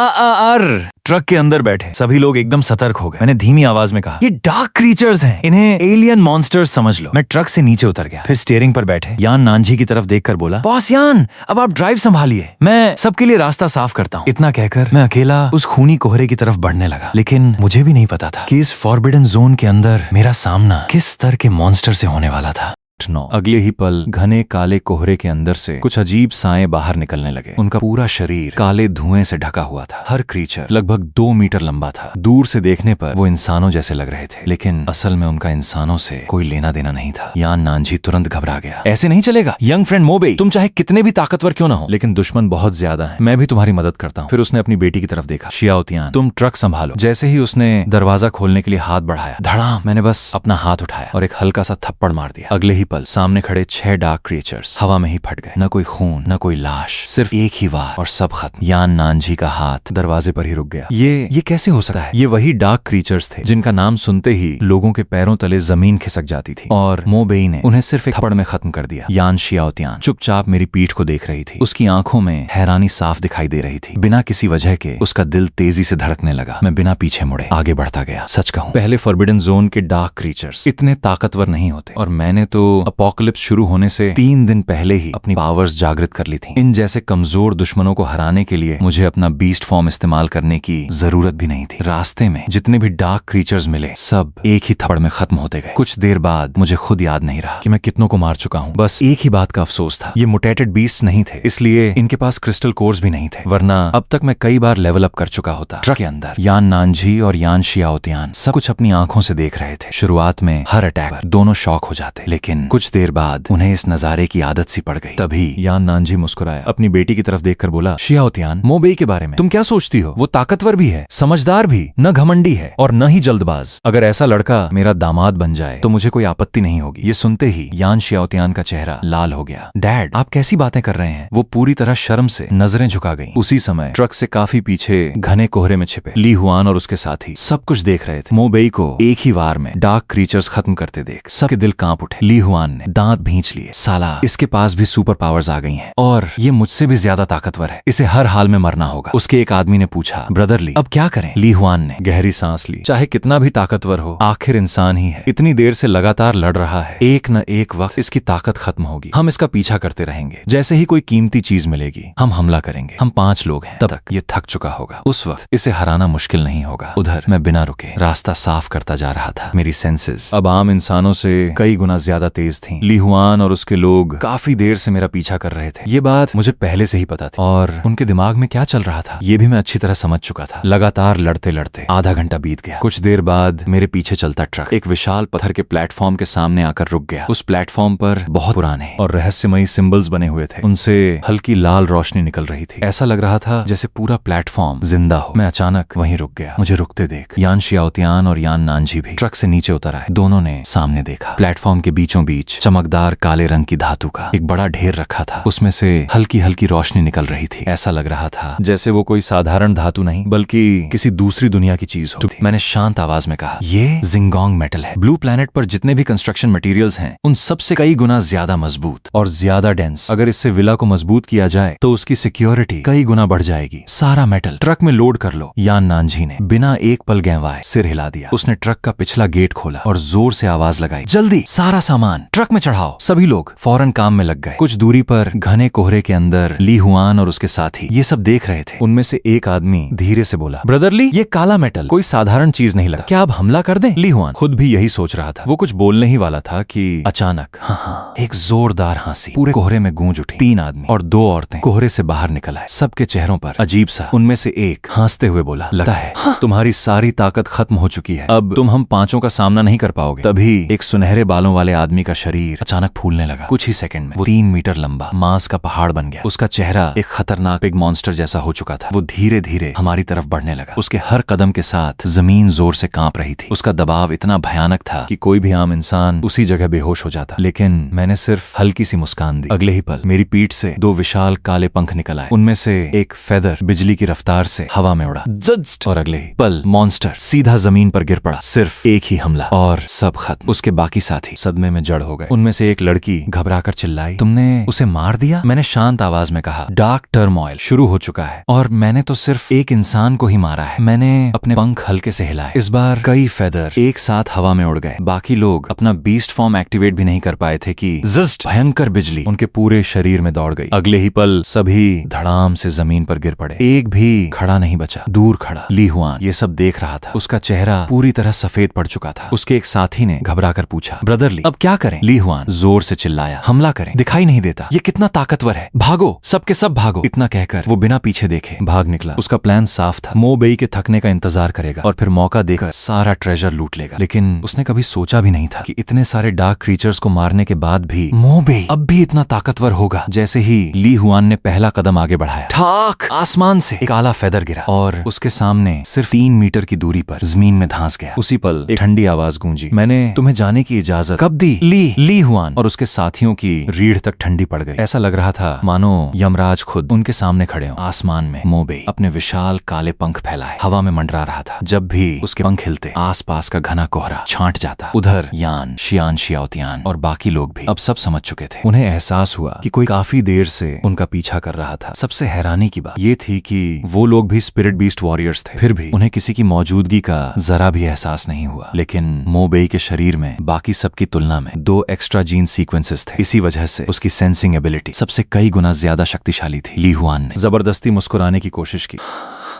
ट्रक के अंदर बैठे सभी लोग एकदम सतर्क हो गए। मैंने धीमी आवाज में कहा, ये डार्क क्रीचर्स हैं, इन्हें एलियन मॉन्स्टर्स समझ लो। मैं ट्रक से नीचे उतर गया। फिर स्टीयरिंग पर बैठे यान नानजी की तरफ देखकर बोला, बॉस यान अब आप ड्राइव संभालिए, मैं सबके लिए रास्ता साफ करता हूँ। इतना कहकर मैं अकेला उस खूनी कोहरे की तरफ बढ़ने लगा। लेकिन मुझे भी नहीं पता था कि इस फॉरबिडन जोन के अंदर मेरा सामना किस स्तर के मॉन्स्टर से होने वाला था। 9 अगले ही पल घने काले कोहरे के अंदर से कुछ अजीब साएं बाहर निकलने लगे। उनका पूरा शरीर काले धुएं से ढका हुआ था। हर क्रीचर लगभग 2 मीटर लंबा था। दूर से देखने पर वो इंसानों जैसे लग रहे थे, लेकिन असल में उनका इंसानों से कोई लेना देना नहीं था। यान नानजी तुरंत घबरा गया। ऐसे नहीं चलेगा यंग फ्रेंड मोबेई, तुम चाहे कितने भी ताकतवर क्यों ना हो, लेकिन दुश्मन बहुत ज्यादा है। मैं भी तुम्हारी मदद करता हूँ। फिर उसने अपनी बेटी की तरफ देखा, शियाओतियान तुम ट्रक संभालो। जैसे ही उसने दरवाजा खोलने के लिए हाथ बढ़ाया, धड़ाम, मैंने बस अपना हाथ उठाया और एक हल्का सा थप्पड़ मार दिया। अगले ही पल सामने खड़े 6 डार्क क्रीचर्स हवा में ही फट गए। न कोई खून न कोई लाश, सिर्फ एक ही वार और सब खत्म। यान नानजी का हाथ दरवाजे पर ही रुक गया। ये कैसे हो सकता है? ये वही डार्क क्रीचर्स थे जिनका नाम सुनते ही लोगों के पैरों तले जमीन खिसक जाती थी, और मोबेई ने उन्हें सिर्फ एक थप्पड़ में खत्म कर दिया। यान शियाओतियान चुपचाप मेरी पीठ को देख रही थी। उसकी आंखों में हैरानी साफ दिखाई दे रही थी। बिना किसी वजह के उसका दिल तेजी से धड़कने लगा। मैं बिना पीछे मुड़े आगे बढ़ता गया। सच कहूं, पहले फॉरबिडन जोन के डार्क क्रीचर्स इतने ताकतवर नहीं होते, और मैंने तो अपोकलिप्स शुरू होने से 3 दिन पहले ही अपनी पावर्स जागृत कर ली थी। इन जैसे कमजोर दुश्मनों को हराने के लिए मुझे अपना बीस्ट फॉर्म इस्तेमाल करने की जरूरत भी नहीं थी। रास्ते में जितने भी डार्क क्रीचर्स मिले सब एक ही थप्पड़ में खत्म होते गए। कुछ देर बाद मुझे खुद याद नहीं रहा कि मैं कितनों को मार चुका हूँ। बस एक ही बात का अफसोस था, ये मुटेटेड बीस्ट नहीं थे, इसलिए इनके पास क्रिस्टल कोर्स भी नहीं थे, वरना अब तक मैं कई बार लेवल अप कर चुका होता। ट्रक के अंदर यान नानजी और यान शियाओतियान सब कुछ अपनी आंखों से देख रहे थे। शुरुआत में हर अटैक पर दोनों शॉक हो जाते, लेकिन लेकिन कुछ देर बाद उन्हें इस नजारे की आदत सी पड़ गई। तभी यान नानजी मुस्कुराया, अपनी बेटी की तरफ देखकर बोला, शियाओ तियान, मोबेई के बारे में तुम क्या सोचती हो? वो ताकतवर भी है, समझदार भी, न घमंडी है और न ही जल्दबाज। अगर ऐसा लड़का मेरा दामाद बन जाए तो मुझे कोई आपत्ति नहीं होगी। ये सुनते ही यान शियाओतियान का चेहरा लाल हो गया। डैड, आप कैसी बातें कर रहे हैं? वो पूरी तरह शर्म से नजरें झुका गई। उसी समय ट्रक से काफी पीछे घने कोहरे में छिपे ली हुआन और उसके साथी सब कुछ देख रहे थे। मोबेई को एक ही वार में डार्क क्रीचर्स खत्म करते देख सबके दिल कांप उठे। ली हुआन ने दांत भींच लिए, साला इसके पास भी सुपर पावर्स आ गई हैं और ये मुझसे भी ज्यादा ताकतवर है, इसे हर हाल में मरना होगा। उसके एक आदमी ने पूछा, ब्रदर ली, अब क्या करें? ली हुआन ने गहरी सांस ली, चाहे कितना भी ताकतवर हो, आखिर इंसान ही है। इतनी देर से लगातार लड़ रहा है, एक न एक वक्त इसकी ताकत खत्म होगी। हम इसका पीछा करते रहेंगे, जैसे ही कोई कीमती चीज मिलेगी हम हमला करेंगे। हम 5 लोग हैं, तब तक ये थक चुका होगा। उस वक्त इसे हराना मुश्किल नहीं होगा। उधर मैं बिना रुके रास्ता साफ करता जा रहा था। मेरी सेंसेस अब आम इंसानों से कई गुना ज्यादा तेज थीं। ली हुआन और उसके लोग काफी देर से मेरा पीछा कर रहे थे। ये बात मुझे पहले से ही पता थी और उनके दिमाग में क्या चल रहा था ये भी मैं अच्छी तरह समझ चुका था। लगातार लड़ते लड़ते आधा घंटा बीत गया। कुछ देर बाद मेरे पीछे चलता ट्रक एक विशाल पत्थर के प्लेटफॉर्म के सामने आकर रुक गया। उस प्लेटफॉर्म पर बहुत पुराने और रहस्यमयी सिंबल्स बने हुए थे, उनसे हल्की लाल रोशनी निकल रही थी। ऐसा लग रहा था जैसे पूरा प्लेटफॉर्म जिंदा हो। मैं अचानक वहीं रुक गया। मुझे रुकते देख यान शियाओतियान और यान नानजी भी ट्रक से नीचे उतर आए। दोनों ने सामने देखा। प्लेटफॉर्म के बीचों बीच चमकदार काले रंग की धातु का एक बड़ा ढेर रखा था। उसमें से हल्की हल्की रोशनी निकल रही थी। ऐसा लग रहा था जैसे वो कोई साधारण धातु नहीं बल्कि किसी दूसरी दुनिया की चीज हो। मैंने शांत आवाज में कहा, ये जिंगोंग मेटल है। ब्लू प्लैनेट पर जितने भी कंस्ट्रक्शन मटेरियल्स हैं उन सबसे कई गुना ज्यादा मजबूत और ज्यादा डेंस। अगर इससे विला को मजबूत किया जाए तो उसकी सिक्योरिटी कई गुना बढ़ जाएगी। सारा मेटल ट्रक में लोड कर लो। यान नानजी ने बिना एक पल गंवाए सिर हिला दिया। उसने ट्रक का पिछला गेट खोला और जोर से आवाज लगाई, जल्दी सारा सामान ट्रक में चढ़ाओ। सभी लोग फौरन काम में लग गए। कुछ दूरी पर घने कोहरे के अंदर ली हुआन और उसके साथी ये सब देख रहे थे। उनमें से एक आदमी धीरे से बोला, ब्रदर ली, ये काला मेटल कोई साधारण चीज नहीं लगता, क्या अब हमला कर दें? ली हुआन खुद भी यही सोच रहा था। वो कुछ बोलने ही वाला था कि अचानक हाँ, एक जोरदार हंसी पूरे कोहरे में गूंज उठी। 3 आदमी और 2 औरतें कोहरे से बाहर निकल आए। सबके चेहरों पर अजीब सा। उनमें से एक हंसते हुए बोला, लगता है तुम्हारी सारी ताकत खत्म हो चुकी है, अब तुम हम 5 का सामना नहीं कर पाओगे। तभी एक सुनहरे बालों वाले आदमी का शरीर अचानक फूलने लगा। कुछ ही सेकंड में वो 3 मीटर लंबा मांस का पहाड़ बन गया। उसका चेहरा एक खतरनाक बिग मॉन्स्टर जैसा हो चुका था। वो धीरे धीरे हमारी तरफ बढ़ने लगा। उसके हर कदम के साथ जमीन जोर से कांप रही थी। उसका दबाव इतना भयानक था कि कोई भी आम इंसान उसी जगह बेहोश हो जाता। लेकिन मैंने सिर्फ हल्की सी मुस्कान दी। अगले ही पल मेरी पीठ से 2 विशाल काले पंख निकल आए। उनमें से एक फेदर बिजली की रफ्तार से हवा में उड़ा जस्ट, और अगले ही पल मॉन्स्टर सीधा जमीन पर गिर पड़ा। सिर्फ एक ही हमला और सब खत्म। उसके बाकी साथी सदमे में जड़ हो गए। उनमें से एक लड़की घबराकर चिल्लाई, तुमने उसे मार दिया? मैंने शांत आवाज में कहा, डार्क टर्मोइल शुरू हो चुका है और मैंने तो सिर्फ एक इंसान को ही मारा है। मैंने अपने पंख हल्के से हिलाए। इस बार कई फेदर एक साथ हवा में उड़ गए। बाकी लोग अपना बीस्ट फॉर्म एक्टिवेट भी नहीं कर पाए थे कि जस्ट भयंकर बिजली उनके पूरे शरीर में दौड़ गई। अगले ही पल सभी धड़ाम से जमीन पर गिर पड़े। एक भी खड़ा नहीं बचा। दूर खड़ा ली हुआन ये सब देख रहा था। उसका चेहरा पूरी तरह सफेद पड़ चुका था। उसके एक साथी ने घबराकर पूछा, ब्रदर ली, अब क्या करें? ली हुआन जोर से चिल्लाया, हमला करें, दिखाई नहीं देता, ये कितना ताकतवर है, भागो, सबके सब भागो। इतना कहकर वो बिना पीछे देखे भाग निकला। उसका प्लान साफ था, मोबेई के थकने का इंतजार करेगा और फिर मौका देकर सारा ट्रेजर लूट लेगा। लेकिन उसने कभी सोचा भी नहीं था कि इतने सारे डार्क क्रीचर्स को मारने के बाद भी मोबेई अब भी इतना ताकतवर होगा। जैसे ही ली हुआन ने पहला कदम आगे बढ़ाया, ठाक आसमान से एक काला फेदर गिरा और उसके सामने सिर्फ 3 मीटर की दूरी पर जमीन में धंस गया। उसी पल एक ठंडी आवाज गूंजी, मैंने तुम्हें जाने की इजाजत कब दी? ली हुआन और उसके साथियों की रीढ़ तक ठंडी पड़ गई। ऐसा लग रहा था मानो यमराज खुद उनके सामने खड़े हो। आसमान में मोबेई अपने विशाल काले पंख फैलाए हवा में मंडरा रहा था। जब भी उसके पंख हिलते आसपास का घना कोहरा छांट जाता। उधर यान शियाओतियान और बाकी लोग भी अब सब समझ चुके थे। उन्हें एहसास हुआ कि कोई काफी देर से उनका पीछा कर रहा था। सबसे हैरानी की बात ये थी कि वो लोग भी स्पिरिट बीस्ट वॉरियर्स थे, फिर भी उन्हें किसी की मौजूदगी का जरा भी एहसास नहीं हुआ। लेकिन मोबेई के शरीर में बाकी सबकी तुलना में 2 एक्स्ट्रा जीन सीक्वेंसेस थे। इसी वजह से उसकी सेंसिंग एबिलिटी सबसे कई गुना ज्यादा शक्तिशाली थी। ली हुआन ने जबरदस्ती मुस्कुराने की कोशिश की।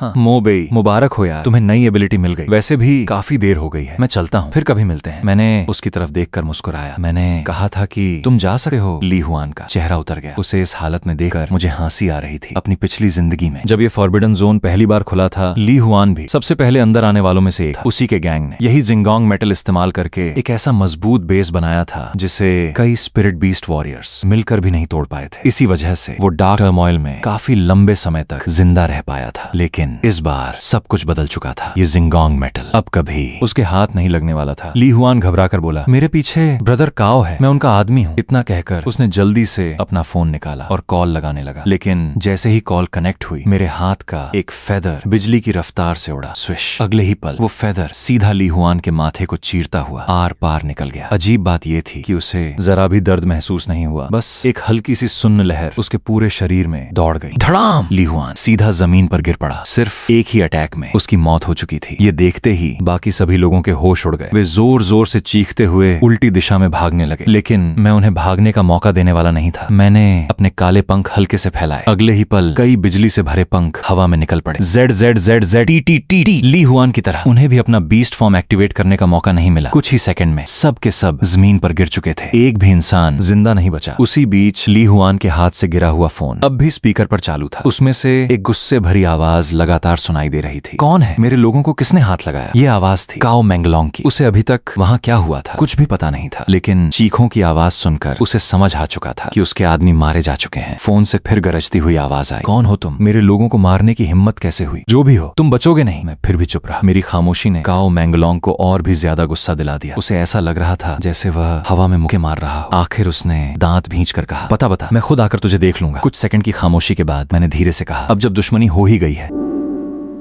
हाँ मोबेई, मुबारक हो यार, तुम्हें नई एबिलिटी मिल गई। वैसे भी काफी देर हो गई है, मैं चलता हूँ, फिर कभी मिलते हैं। मैंने उसकी तरफ देखकर मुस्कुराया। मैंने कहा था कि तुम जा सकते हो। ली हुआन का चेहरा उतर गया। उसे इस हालत में देखकर मुझे हंसी आ रही थी। अपनी पिछली जिंदगी में जब ये फॉरबिडन जोन पहली बार खुला था, ली हुआन भी सबसे पहले अंदर आने वालों में से एक था। उसी के गैंग ने यही जिंगोंग मेटल इस्तेमाल करके एक ऐसा मजबूत बेस बनाया था जिसे कई स्पिरिट बीस्ट वॉरियर्स मिलकर भी नहीं तोड़ पाए थे। इसी वजह से वो डार्क टर्मोइल में काफी लंबे समय तक जिंदा रह पाया था। लेकिन इस बार सब कुछ बदल चुका था। ये जिंगोंग मेटल अब कभी उसके हाथ नहीं लगने वाला था। ली हुआन घबरा कर बोला, मेरे पीछे ब्रदर काओ है, मैं उनका आदमी हूँ। इतना कहकर उसने जल्दी से अपना फोन निकाला और कॉल लगाने लगा। लेकिन जैसे ही कॉल कनेक्ट हुई, मेरे हाथ का एक फेदर बिजली की रफ्तार से उड़ा। स्विश। अगले ही पल वो फेदर सीधा ली हुआन के माथे को चीरता हुआ आर पार निकल गया। अजीब बात यह थी कि उसे जरा भी दर्द महसूस नहीं हुआ। बस एक हल्की सी सुन्न लहर उसके पूरे शरीर में दौड़ गई। धड़ाम! ली हुआन सीधा जमीन पर गिर पड़ा। सिर्फ एक ही अटैक में उसकी मौत हो चुकी थी। ये देखते ही बाकी सभी लोगों के होश उड़ गए। वे जोर जोर से चीखते हुए उल्टी दिशा में भागने लगे। लेकिन मैं उन्हें भागने का मौका देने वाला नहीं था। मैंने अपने काले पंख हल्के से फैलाए। अगले ही पल कई बिजली से भरे पंख हवा में निकल पड़े। Z Z Z Z T T T T. Li Huan की तरह उन्हें भी अपना बीस्ट फॉर्म एक्टिवेट करने का मौका नहीं मिला। कुछ ही सेकंड में सब के सब जमीन पर गिर चुके थे। एक भी इंसान जिंदा नहीं बचा। उसी बीच ली हुआन के हाथ से गिरा हुआ फोन अब भी स्पीकर पर चालू था। उसमें से एक गुस्से भरी आवाज लगातार सुनाई दे रही थी। कौन है? मेरे लोगों को किसने हाथ लगाया? ये आवाज थी काओ मेंगलोंग की। उसे अभी तक वहां क्या हुआ था कुछ भी पता नहीं था। लेकिन चीखों की आवाज सुनकर उसे समझ आ चुका था कि उसके आदमी मारे जा चुके हैं। फोन से फिर गरजती हुई आवाज आई, कौन हो तुम? मेरे लोगों को मारने की हिम्मत कैसे हुई? जो भी हो, तुम बचोगे नहीं। मैं फिर भी चुप रहा। मेरी खामोशी ने काओ मेंगलोंग को और भी ज्यादा गुस्सा दिला दिया। उसे ऐसा लग रहा था जैसे वह हवा में मुक्के मार रहा हो। आखिर उसने दांत भींच कर कहा, बता, मैं खुद आकर तुझे देख लूंगा। कुछ सेकंड की खामोशी के बाद मैंने धीरे से कहा, अब जब दुश्मनी हो ही गई है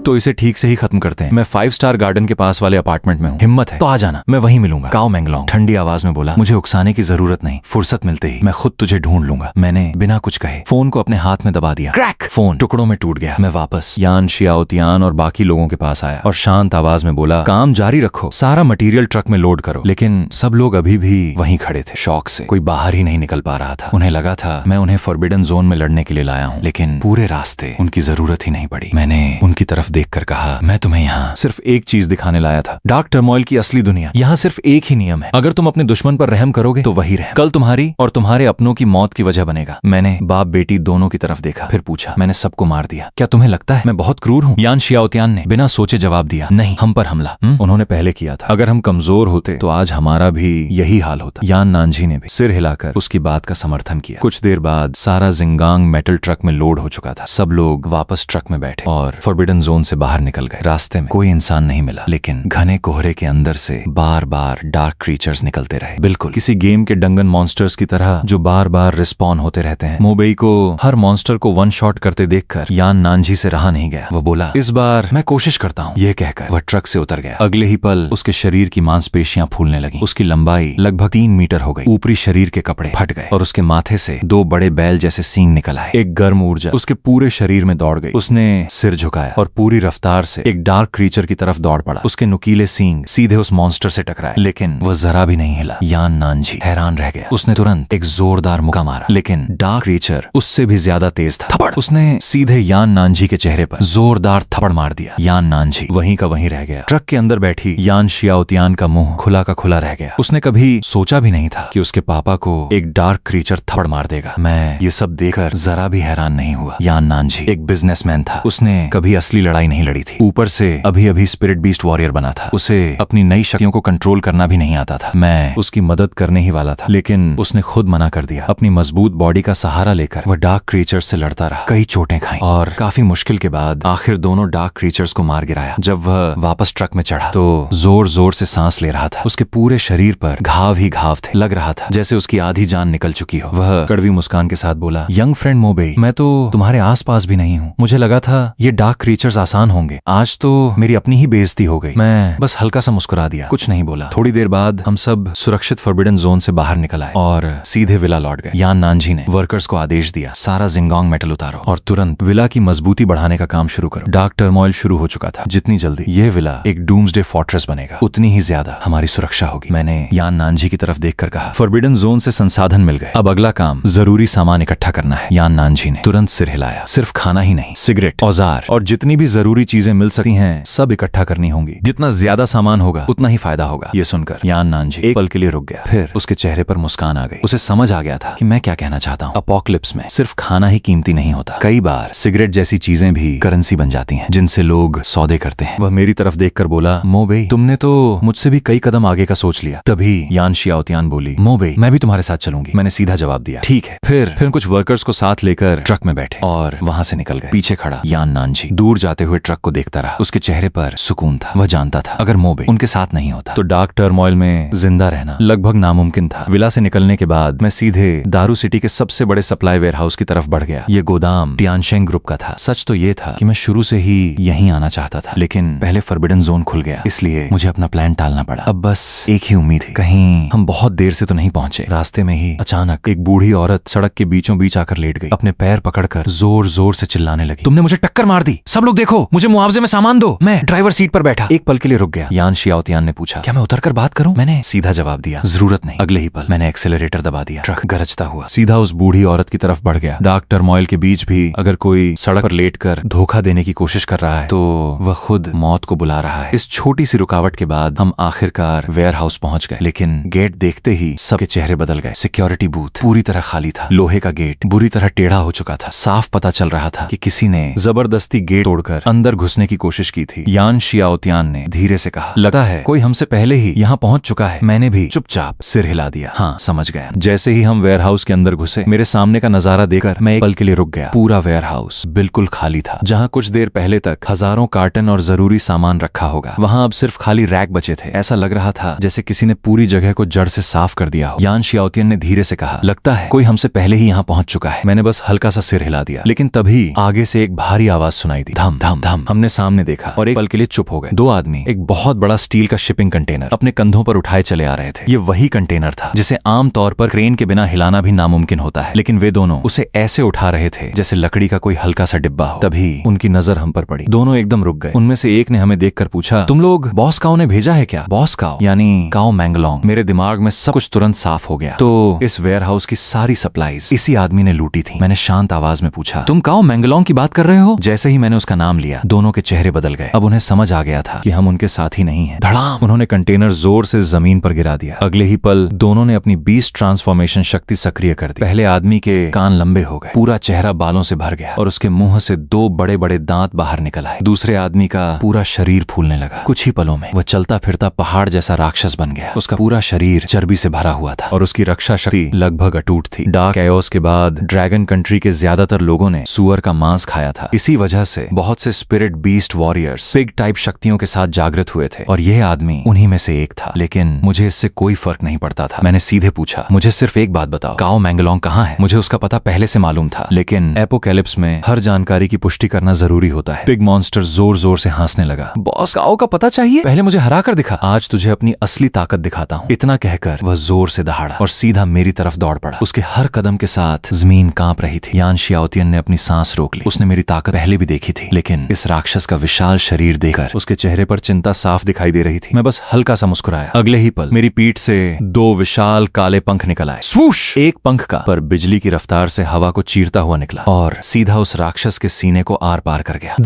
तो इसे ठीक से ही खत्म करते हैं। मैं 5 स्टार गार्डन के पास वाले अपार्टमेंट में हूँ। हिम्मत है तो आ जाना, मैं वहीं मिलूंगा। काओ मेंगलोंग ठंडी आवाज में बोला, मुझे उकसाने की जरूरत नहीं, फुर्सत मिलते ही मैं खुद तुझे ढूंढ लूंगा। मैंने बिना कुछ कहे फोन को अपने हाथ में दबा दिया। क्रैक! फोन टुकड़ों में टूट गया। मैं वापस यान शियाओतियान और बाकी लोगों के पास आया और शांत आवाज में बोला, काम जारी रखो, सारा मटीरियल ट्रक में लोड करो। लेकिन सब लोग अभी भी वहीं खड़े थे, शौक से। कोई बाहर ही नहीं निकल पा रहा था। उन्हें लगा था मैं उन्हें फॉरबिडन जोन में लड़ने के लिए लाया हूँ, लेकिन पूरे रास्ते उनकी जरूरत ही नहीं पड़ी। मैंने उनकी तरफ देखकर कहा, मैं तुम्हें यहाँ सिर्फ एक चीज दिखाने लाया था, डार्क टर्मोइल की असली दुनिया। यहाँ सिर्फ एक ही नियम है, अगर तुम अपने दुश्मन पर रहम करोगे तो वही रहम कल तुम्हारी और तुम्हारे अपनों की मौत की वजह बनेगा। मैंने बाप बेटी दोनों की तरफ देखा, फिर पूछा, मैंने सबको मार दिया, क्या तुम्हें लगता है मैं बहुत क्रूर हूँ? यान शियाओतियान ने बिना सोचे जवाब दिया, नहीं, हम पर हमला उन्होंने पहले किया था। अगर हम कमजोर होते तो आज हमारा भी यही हाल होता। यान नानजी ने भी सिर हिलाकर उसकी बात का समर्थन किया। कुछ देर बाद सारा जिंगांग मेटल ट्रक में लोड हो चुका था। सब लोग वापस ट्रक में बैठे और फॉरबिडन जोन से बाहर निकल गए। रास्ते में कोई इंसान नहीं मिला, लेकिन घने कोहरे के अंदर से बार बार डार्क क्रीचर्स निकलते रहे, बिल्कुल किसी गेम के डंगन मॉन्स्टर्स की तरह जो बार बार रिस्पॉन होते रहते हैं। मोबेई को हर मॉन्स्टर को वन शॉट करते देखकर यान नानजी से रहा नहीं गया। वो बोला, इस बार मैं कोशिश करता हूँ। ये कहकर वह ट्रक से उतर गया। अगले ही पल उसके शरीर की मांसपेशियां फूलने लगी। उसकी लंबाई लगभग 3 मीटर हो गई। ऊपरी शरीर के कपड़े फट गए और उसके माथे से 2 बड़े बैल जैसे सींग निकल आए। एक गर्म ऊर्जा उसके पूरे शरीर में दौड़ गई। उसने सिर झुकाया और पूरी रफ्तार से एक डार्क क्रीचर की तरफ दौड़ पड़ा। उसके नुकीले सींग सीधे उस मॉन्स्टर से टकराए, लेकिन वह जरा भी नहीं हिला। यान नानजी हैरान रह गया। उसने तुरंत एक जोरदार मुक्का मारा, लेकिन डार्क क्रीचर उससे भी ज्यादा तेज था। थप्पड़! उसने सीधे यान नानजी के चेहरे पर जोरदार थप्पड़ मार दिया। यान नानजी वहीं का वहीं रह गया। ट्रक के अंदर बैठी यान शियाओतियान का मुंह खुला का खुला रह गया। उसने कभी सोचा भी नहीं था कि उसके पापा को एक डार्क क्रीचर थप्पड़ मार देगा। मैं ये सब देखकर जरा भी हैरान नहीं हुआ। यान नानजी एक बिजनेसमैन था। उसने कभी असली लड़ाई नहीं लड़ी थी। ऊपर से अभी अभी स्पिरिट बीस्ट वॉरियर बना था। उसे अपनी नई शक्तियों को कंट्रोल करना भी नहीं आता था। मैं उसकी मदद करने ही वाला था, लेकिन उसने खुद मना कर दिया। अपनी मजबूत बॉडी का सहारा लेकर वह डार्क क्रीचर्स से लड़ता रहा। कई चोटें खाई और काफी मुश्किल के बाद आखिर दोनों डार्क क्रीचर्स को मार गिराया। जब वह वापस ट्रक में चढ़ा तो जोर जोर से सांस ले रहा था। उसके पूरे शरीर पर घाव ही घाव थे। लग रहा था जैसे उसकी आधी जान निकल चुकी हो। वह कड़वी मुस्कान के साथ बोला, यंग फ्रेंड मोबेई, मैं तो तुम्हारे आस पास भी नहीं हूँ। मुझे लगा था ये डार्क क्रीचर्स आसान होंगे। आज तो मेरी अपनी ही बेइज्जती हो गई। मैं बस हल्का सा मुस्कुरा दिया, कुछ नहीं बोला। थोड़ी देर बाद हम सब सुरक्षित फॉरबिडन जोन से बाहर निकल आए और सीधे विला लौट गए। यान नानजी ने वर्कर्स को आदेश दिया, सारा जिंगोंग मेटल उतारो और तुरंत विला की मजबूती बढ़ाने का काम शुरू करो। डार्क टर्मोइल शुरू हो चुका था। जितनी जल्दी यह विला एक डूम्सडे फोर्ट्रेस बनेगा, उतनी ही ज्यादा हमारी सुरक्षा होगी। मैंने यान नानजी की तरफ देखकर कहा, फॉरबिडन जोन से संसाधन मिल गए, अब अगला काम जरूरी सामान इकट्ठा करना है। यान नानजी ने तुरंत सिर हिलाया। सिर्फ खाना ही नहीं, सिगरेट, औजार और जितनी भी जरूरी चीजें मिल सकती हैं, सब इकट्ठा करनी होंगी। जितना ज्यादा सामान होगा उतना ही फायदा होगा। ये सुनकर यान नानजी एक पल के लिए रुक गया, फिर उसके चेहरे पर मुस्कान आ गई। उसे समझ आ गया था कि मैं क्या कहना चाहता हूँ। अपोकलिप्स में सिर्फ खाना ही कीमती नहीं होता, कई बार सिगरेट जैसी चीजें भी करेंसी बन जाती हैं, जिनसे लोग सौदे करते हैं। वह मेरी तरफ देखकर बोला, मोबेई, तुमने तो मुझसे भी कई कदम आगे का सोच लिया। तभी यान शियाओतियान बोली, मोबेई, मैं भी तुम्हारे साथ चलूंगी। मैंने सीधा जवाब दिया, ठीक है। फिर कुछ वर्कर्स को साथ लेकर ट्रक में बैठे और वहां से निकल गए। पीछे खड़ा यान नानजी दूर जाते हुए ट्रक को देखता रहा। उसके चेहरे पर सुकून था। वह जानता था अगर मोबेई उनके साथ नहीं होता तो डार्क टर्मोइल में जिंदा रहना लगभग नामुमकिन था। विला से निकलने के बाद मैं सीधे दारू सिटी के सबसे बड़े सप्लाई वेयरहाउस की तरफ बढ़ गया। ये गोदाम टियानशेंग ग्रुप का था। सच तो ये था कि मैं शुरू से ही यहीं आना चाहता था, लेकिन पहले फॉरबिडन जोन खुल गया, इसलिए मुझे अपना प्लान टालना पड़ा। अब बस एक ही उम्मीद थी, कहीं हम बहुत देर से तो नहीं पहुंचे। रास्ते में ही अचानक एक बूढ़ी औरत सड़क के बीचों बीच आकर लेट गई। अपने पैर पकड़कर जोर जोर से चिल्लाने लगी, तुमने मुझे टक्कर मार दी, सब लोग देखो, मुझे मुआवजे में सामान दो। मैं ड्राइवर सीट पर बैठा एक पल के लिए रुक गया। यान शियाओतियान ने पूछा, क्या मैं उतरकर बात करूं? मैंने सीधा जवाब दिया, जरूरत नहीं। अगले ही पल मैंने एक्सेलरेटर दबा दिया। ट्रक गरजता हुआ सीधा उस बूढ़ी औरत की तरफ बढ़ गया। डार्क टर्मोइल के बीच भी अगर कोई सड़क पर लेटकर धोखा देने की कोशिश कर रहा है तो वह खुद मौत को बुला रहा है। इस छोटी सी रुकावट के बाद हम आखिरकार वेयर हाउस पहुंच गए, लेकिन गेट देखते ही सबके चेहरे बदल गए। सिक्योरिटी बूथ पूरी तरह खाली था। लोहे का गेट बुरी तरह टेढ़ा हो चुका था। साफ पता चल रहा था कि किसी ने जबरदस्ती गेट तोड़कर अंदर घुसने की कोशिश की थी। यान शियाओतियान ने धीरे से कहा, लगता है कोई हमसे पहले ही यहाँ पहुंच चुका है। मैंने भी चुपचाप सिर हिला दिया, हाँ समझ गया। जैसे ही हम वेयर हाउस के अंदर घुसे, मेरे सामने का नजारा देखकर मैं एक पल के लिए रुक गया। पूरा वेयर हाउस बिल्कुल खाली था। जहाँ कुछ देर पहले तक हजारों कार्टन और जरूरी सामान रखा होगा, वहाँ अब सिर्फ खाली रैक बचे थे। ऐसा लग रहा था जैसे किसी ने पूरी जगह को जड़ से साफ कर दिया हो। यान शियाओतियान ने धीरे से कहा, लगता है कोई हमसे पहले ही यहाँ पहुंच चुका है। मैंने बस हल्का सा सिर हिला दिया, लेकिन तभी आगे से एक भारी आवाज सुनाई दी, धम धम धम। हमने सामने देखा और एक पल के लिए चुप हो गए। दो आदमी एक बहुत बड़ा स्टील का शिपिंग कंटेनर अपने कंधों पर उठाए चले आ रहे थे। ये वही कंटेनर था जिसे आमतौर पर क्रेन के बिना हिलाना भी नामुमकिन होता है, लेकिन वे दोनों उसे ऐसे उठा रहे थे जैसे लकड़ी का कोई हल्का सा डिब्बा हो। तभी उनकी नजर हम पर पड़ी। दोनों एकदम रुक गए। उनमें से एक ने हमें देखकर पूछा, तुम लोग बॉस काओ ने भेजा है क्या? बॉस काओ यानी काओ मैंगलोंग। मेरे दिमाग में सब कुछ तुरंत साफ हो गया। तो इस वेयर हाउस की सारी सप्लाईज इसी आदमी ने लूटी थी। मैंने शांत आवाज में पूछा, तुम काओ मैंगलोंग की बात कर रहे हो? जैसे ही मैंने उसका नाम लिया, दोनों के चेहरे बदल गए। अब उन्हें समझ आ गया था कि हम उनके साथ ही नहीं हैं। धड़ाम, उन्होंने कंटेनर जोर से जमीन पर गिरा दिया। अगले ही पल दोनों ने अपनी बीस्ट ट्रांसफॉर्मेशन शक्ति सक्रिय कर दी। पहले आदमी के कान लंबे हो गए, पूरा चेहरा बालों से भर गया और उसके मुंह से दो बड़े बड़े दांत बाहर निकल आए। दूसरे आदमी का पूरा शरीर फूलने लगा। कुछ ही पलों में वह चलता फिरता पहाड़ जैसा राक्षस बन गया। उसका पूरा शरीर चर्बी से भरा हुआ था और उसकी रक्षा शक्ति लगभग अटूट थी। डार्क एओस के बाद ड्रैगन कंट्री के ज्यादातर लोगों ने सुअर का मांस खाया था। इसी वजह से बहुत से spirit beast warriors pig type शक्तियों के साथ जागृत हुए थे और यह आदमी उन्हीं में से एक था। लेकिन मुझे इससे कोई फर्क नहीं पड़ता था। मैंने सीधे पूछा, मुझे सिर्फ एक बात बताओ, काओ मैंगलोंग कहाँ है? मुझे उसका पता पहले से मालूम था, लेकिन एपोकैलिप्स में हर जानकारी की पुष्टि करना जरूरी होता है। पिग मॉन्स्टर जोर जोर से हंसने लगा। बॉस काओ का पता चाहिए? पहले मुझे हरा कर दिखा, आज तुझे अपनी असली ताकत दिखाता हूँ। इतना कहकर वह जोर से दहाड़ा और सीधा मेरी तरफ दौड़ पड़ा। उसके हर कदम के साथ जमीन कांप रही थी। यान शियाओतियान ने अपनी सांस रोक ली। उसने मेरी ताकत पहले भी देखी थी, लेकिन इस राक्षस का विशाल शरीर देखकर उसके चेहरे पर चिंता साफ दिखाई दे रही थी। मैं बस हल्का सा मुस्कुराया। अगले ही पल मेरी पीठ से दो विशाल काले पंख निकल आए। स्वूश! एक पंख का पर बिजली की रफ्तार से हवा को चीरता हुआ निकला और सीधा उस राक्षस के सीने को आर पार कर गया।